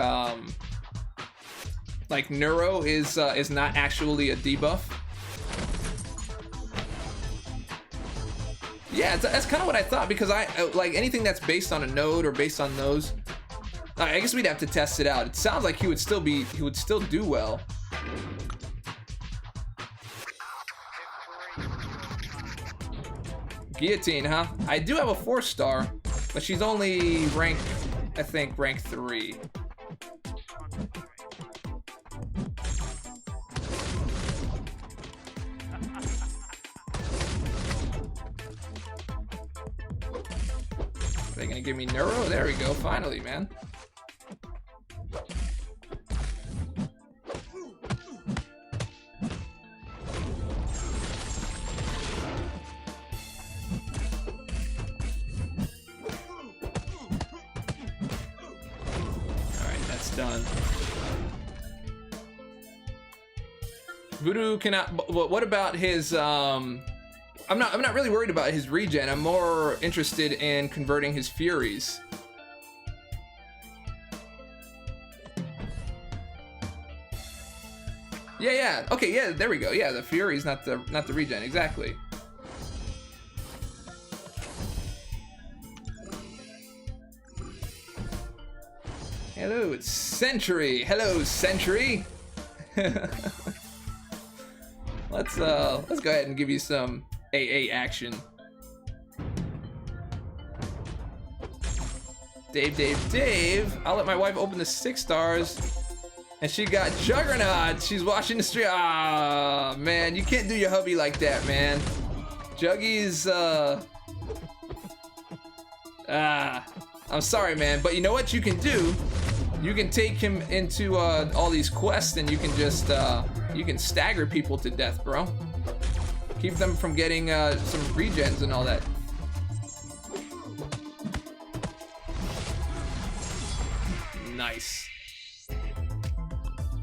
Neuro is not actually a debuff? Yeah, that's kind of what I thought, because I like anything that's based on a node or based on those. I guess we'd have to test it out. It sounds like he would still do well. Guillotine, huh? I do have a 4-star, but she's only rank, I think, rank 3. Are they gonna give me Neuro? There we go, finally, man. Done. Voodoo cannot. What about his? I'm not really worried about his regen. I'm more interested in converting his Furies. Yeah. Okay. Yeah. There we go. Yeah, the Furies, not the regen. Exactly. Hello, it's Sentry. Hello, Sentry. Let's go ahead and give you some AA action. Dave. I'll let my wife open the 6 stars, and she got Juggernaut. She's watching the stream. Ah, man, you can't do your hubby like that, man. Juggy's I'm sorry, man, but you know what you can do? You can take him into all these quests, and you can just you can stagger people to death, bro. Keep them from getting some regens and all that. Nice.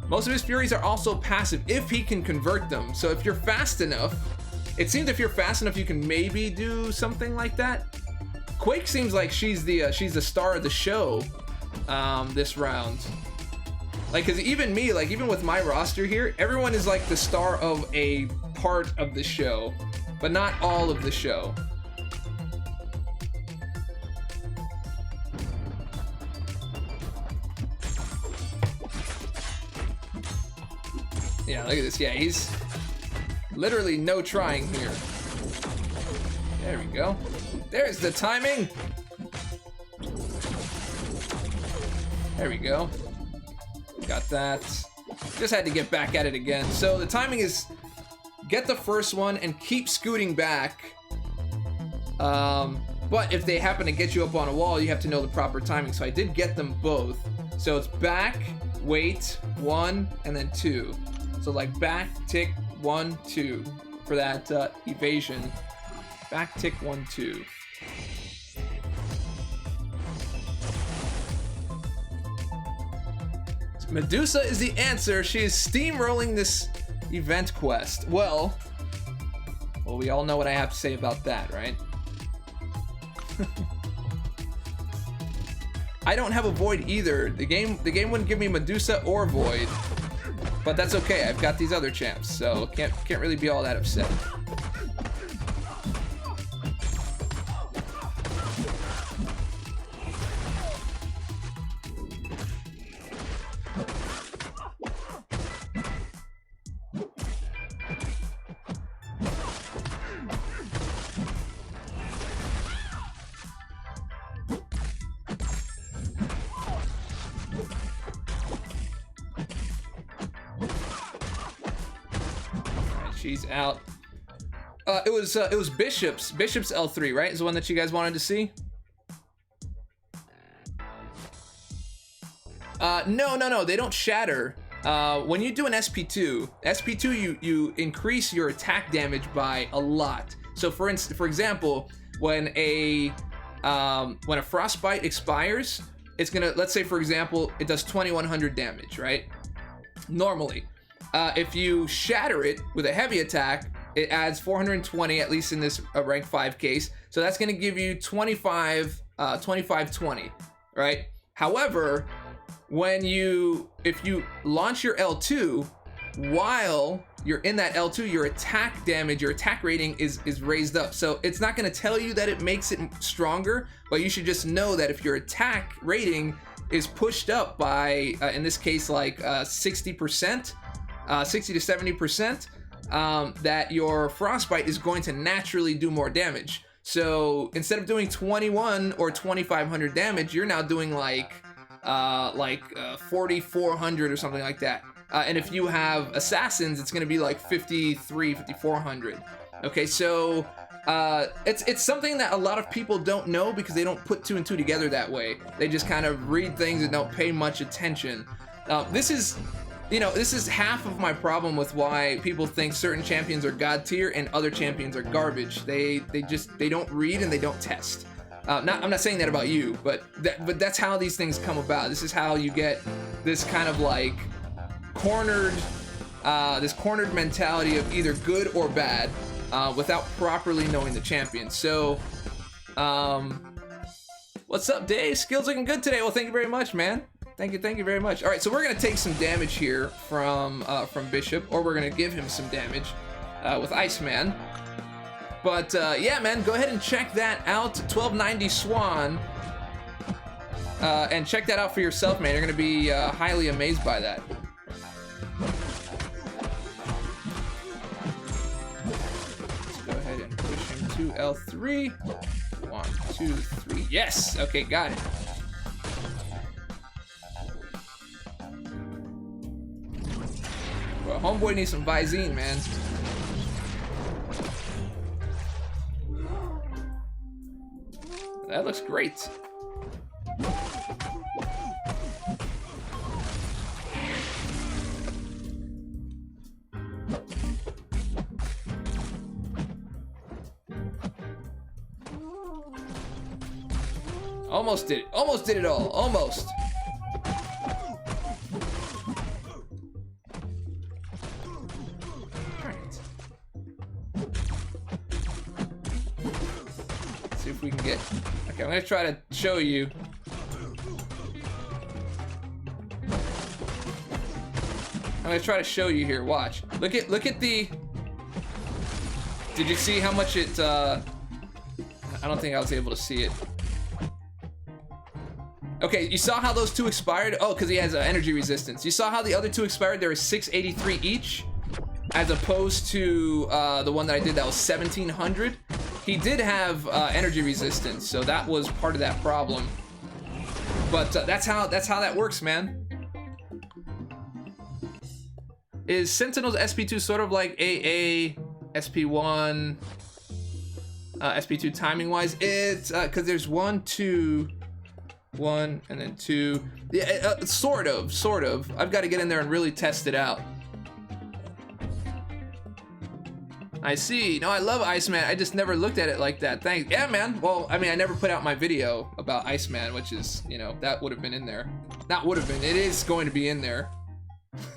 Most of his Furies are also passive if he can convert them. So if you're fast enough, it seems if you're fast enough, you can maybe do something like that. Quake seems like she's the star of the show this round. Like, cause even me, like even with my roster here, everyone is like the star of a part of the show, but not all of the show. Yeah, look at this. Yeah, he's literally no trying here. There we go. There's the timing. There we go. Got that. Just had to get back at it again. So the timing is get the first one and keep scooting back. But if they happen to get you up on a wall, you have to know the proper timing. So I did get them both. So it's back, wait, 1, and then 2. So like back, tick, 1, 2 for that evasion. Back, tick, 1, 2. Medusa is the answer. She is steamrolling this Event quest. Well, we all know what I have to say about that, right? I don't have a void either. The game wouldn't give me Medusa or void, but that's okay. I've got these other champs, so can't really be all that upset. She's out. It was Bishop's L3, right? Is the one that you guys wanted to see? No, they don't shatter. When you do an SP2, you increase your attack damage by a lot. So for example, when a frostbite expires, it's gonna, let's say for example, it does 2100 damage, right? Normally. If you shatter it with a heavy attack, it adds 420, at least in this rank 5 case. So that's going to give you 2520, right? However, if you launch your L2, while you're in that L2, your attack damage, your attack rating is raised up. So it's not going to tell you that it makes it stronger, but you should just know that if your attack rating is pushed up by, in this case, like 60%, 60 to 70%, that your frostbite is going to naturally do more damage. So instead of doing 21 or 2500 damage, you're now doing like 4400 or something like that. And if you have assassins, it's going to be like 5400. Okay, so it's something that a lot of people don't know because they don't put 2 and 2 together that way. They just kind of read things and don't pay much attention. This is half of my problem with why people think certain champions are god tier and other champions are garbage. They don't read and they don't test. I'm not saying that about you, but that's how these things come about. This is how you get this kind of like cornered mentality of either good or bad without properly knowing the champion. So, what's up, Dave? Skills looking good today. Well, thank you very much, man. Thank you very much. All right, so we're gonna take some damage here from Bishop, or we're gonna give him some damage with Iceman. But yeah, man, go ahead and check that out. 1290 Swan, and check that out for yourself, man. You're gonna be highly amazed by that. Let's go ahead and push him to L3. 1, 2, 3. Yes. Okay, got it. Well, homeboy needs some Visine, man. That looks great. Almost did it. Almost did it all. Almost. See if we can get. Okay, I'm gonna try to show you. I'm gonna try to show you here. Watch. Look at the. Did you see how much it? I don't think I was able to see it. Okay, you saw how those two expired? Oh, because he has energy resistance. You saw how the other two expired? There was 683 each, as opposed to the one that I did that was 1700. He did have energy resistance, so that was part of that problem. But that's how that works, man. Is Sentinel's SP2 sort of like AA, SP1, SP2 timing wise? It's because there's 1, 2, 1, and then 2. Yeah, sort of. I've got to get in there and really test it out. I see. No, I love Iceman. I just never looked at it like that. Thanks. Yeah, man. Well, I mean, I never put out my video about Iceman, which is, you know, that would have been in there. Not would have been. It is going to be in there.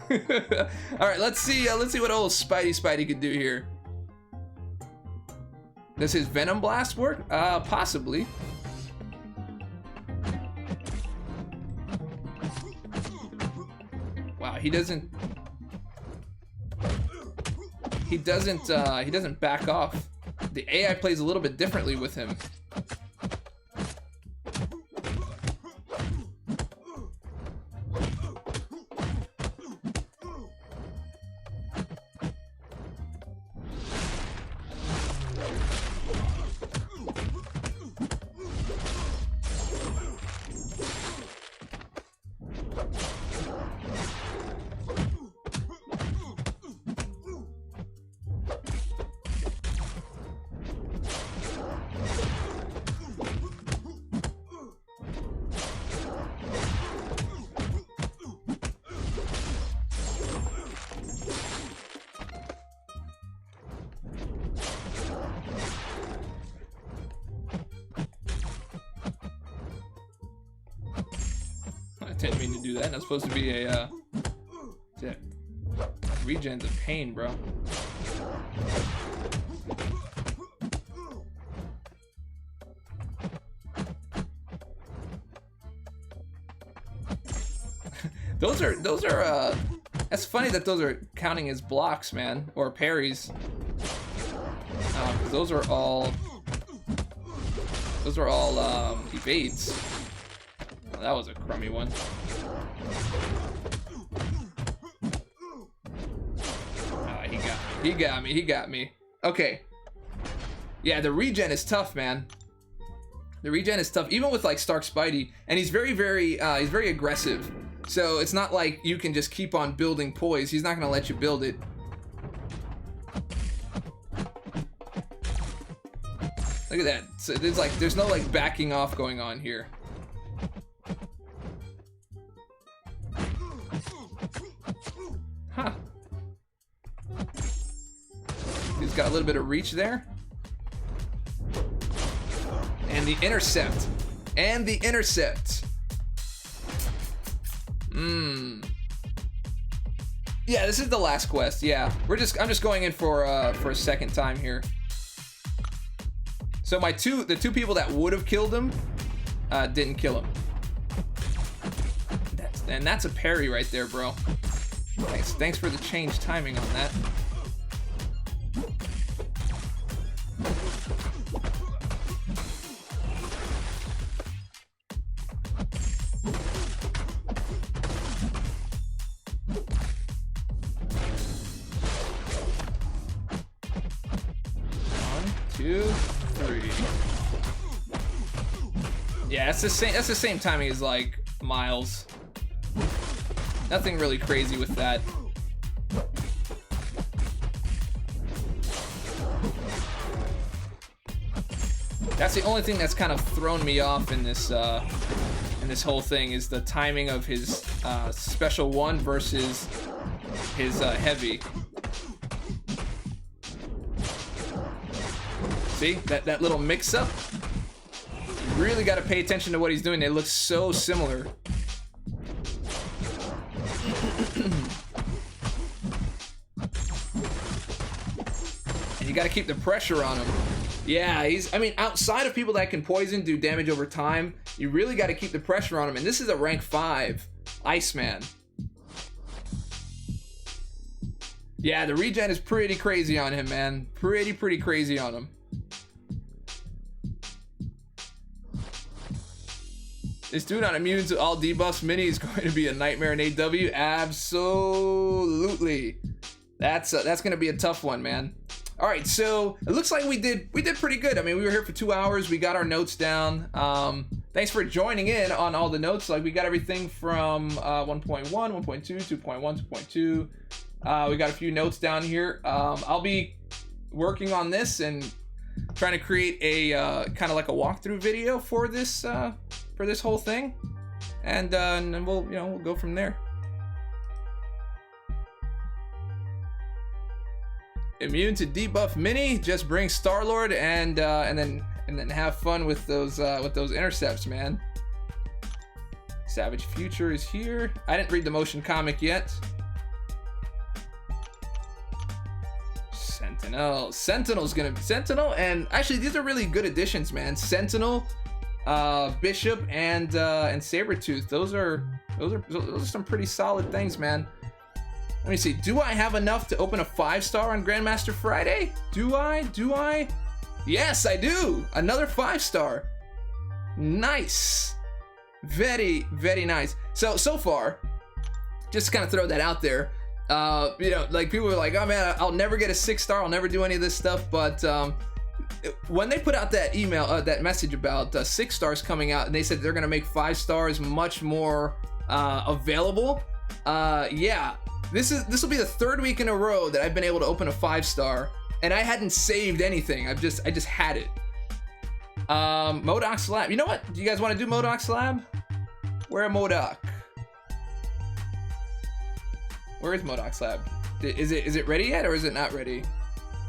All right, let's see what old Spidey can do here. Does his Venom Blast work? Possibly. Wow, he doesn't back off. The AI plays a little bit differently with him. I didn't mean to do that. That's supposed to be a regen's a pain, bro. Those are that's funny that those are counting as blocks, man, or parries. 'Cause those are all evades. Oh, that was a crummy one. He got me. Okay. Yeah, the regen is tough, man. The regen is tough, even with like Stark Spidey, and he's very aggressive. So it's not like you can just keep on building poise. He's not gonna let you build it. Look at that. So there's no like backing off going on here. Huh. He's got a little bit of reach there. And the intercept. And the intercept. Yeah, this is the last quest. Yeah. I'm just going in for a second time here. So the two people that would have killed him didn't kill him. That's a parry right there, bro. Thanks for the change timing on that. One, two, three. Yeah, that's the same timing as like Miles. Nothing really crazy with that. That's the only thing that's kind of thrown me off in this whole thing is the timing of his special one versus his heavy. See that little mix-up? You really got to pay attention to what he's doing. They look so similar. And you got to keep the pressure on him. Yeah, I mean, outside of people that can poison, do damage over time, you really got to keep the pressure on him. And this is a rank 5 Iceman. Yeah, the regen is pretty crazy on him, man. Pretty crazy on him. This dude not immune to all debuffs mini is going to be a nightmare in AW. Absolutely. That's going to be a tough one, man. All right, so it looks like we did pretty good. I mean, we were here for 2 hours. We got our notes down. Thanks for joining in on all the notes. Like, we got everything from 1.1, 1.2, 2.1, 2.2. We got a few notes down here. I'll be working on this and trying to create a kind of like a walkthrough video for this whole thing, and then we'll go from there. Immune to debuff mini, just bring Star-Lord and then have fun with those intercepts, man. Savage Future is here. I didn't read the motion comic yet. Sentinel's gonna be Sentinel, and actually these are really good additions, man. Sentinel, Bishop, and Sabretooth. Those are some pretty solid things, man. Let me see. Do I have enough to open a 5-star on Grandmaster Friday? Do I? Yes, I do. Another 5-star. Nice. Very, very nice. So far, just kind of throw that out there. You know, like people were like, oh man, I'll never get a 6-star. I'll never do any of this stuff. But when they put out that email, that message about 6 stars coming out, and they said they're gonna make 5 stars much more available. Yeah, this will be the 3rd week in a row that I've been able to open a 5-star, and I hadn't saved anything. I just had it. MCOC Lab. You know what? Do you guys want to do MCOC Lab? Where MCOC? Where is MCOC Lab? Is it ready yet, or is it not ready?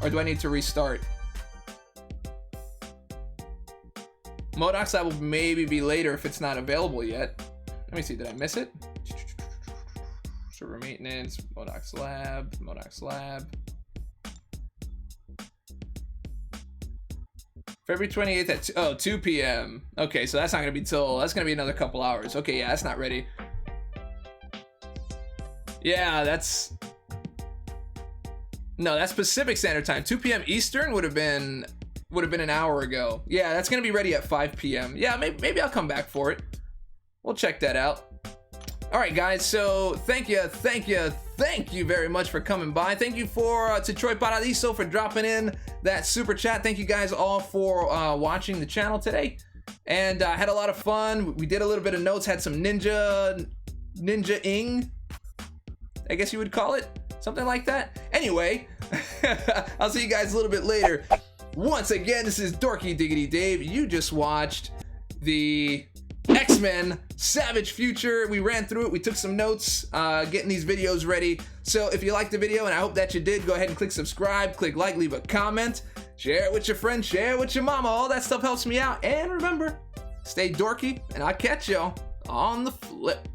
Or do I need to restart? MCOC Lab will maybe be later if it's not available yet. Let me see, did I miss it? Server maintenance, MCOC Lab. February 28th at 2 p.m. Okay, so that's not gonna be that's gonna be another couple hours. Okay, yeah, that's not ready. Yeah, that's Pacific Standard Time. 2 p.m. Eastern would have been an hour ago. Yeah, that's gonna be ready at 5 p.m. Yeah, maybe I'll come back for it. We'll check that out. All right, guys. So thank you very much for coming by. Thank you to Troy Paradiso for dropping in that super chat. Thank you guys all for watching the channel today, and I had a lot of fun. We did a little bit of notes. Had some ninja-ing, I guess you would call it, something like that. Anyway, I'll see you guys a little bit later. Once again, this is Dorky Diggity Dave. You just watched the X-Men Savage Future. We ran through it. We took some notes, getting these videos ready. So if you liked the video, and I hope that you did, go ahead and click subscribe, click like, leave a comment, share it with your friends, share it with your mama. All that stuff helps me out. And remember, stay dorky, and I'll catch y'all on the flip.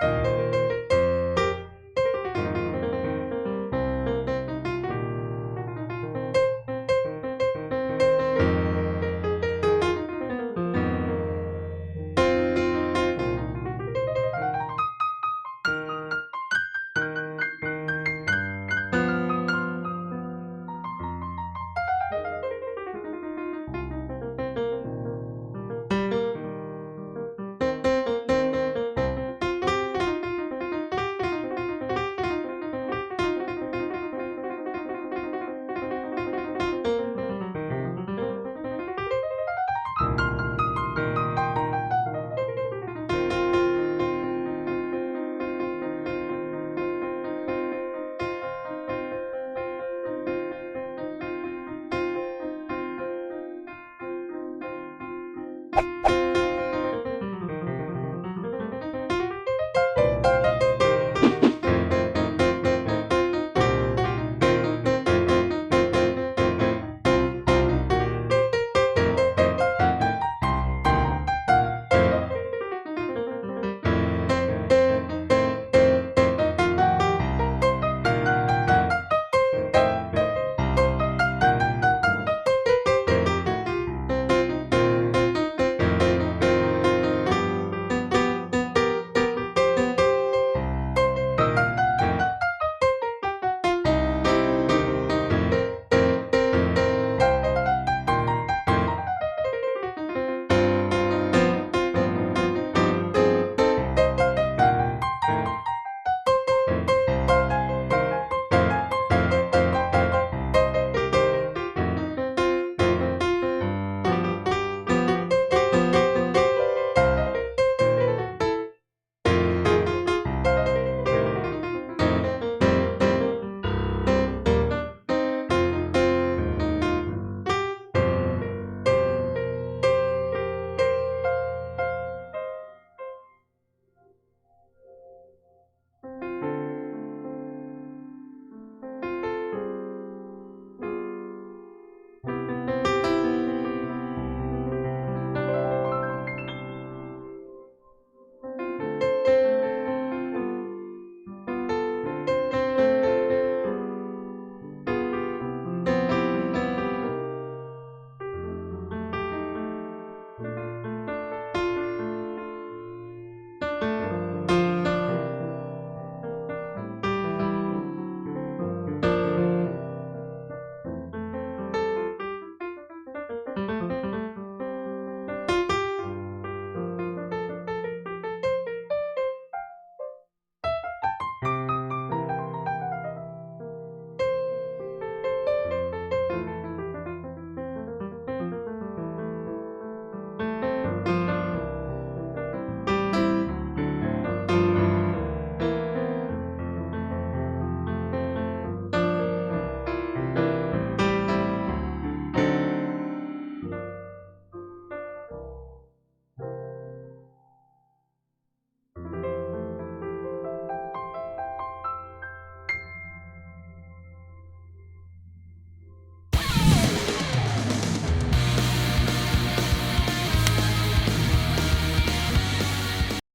Bye.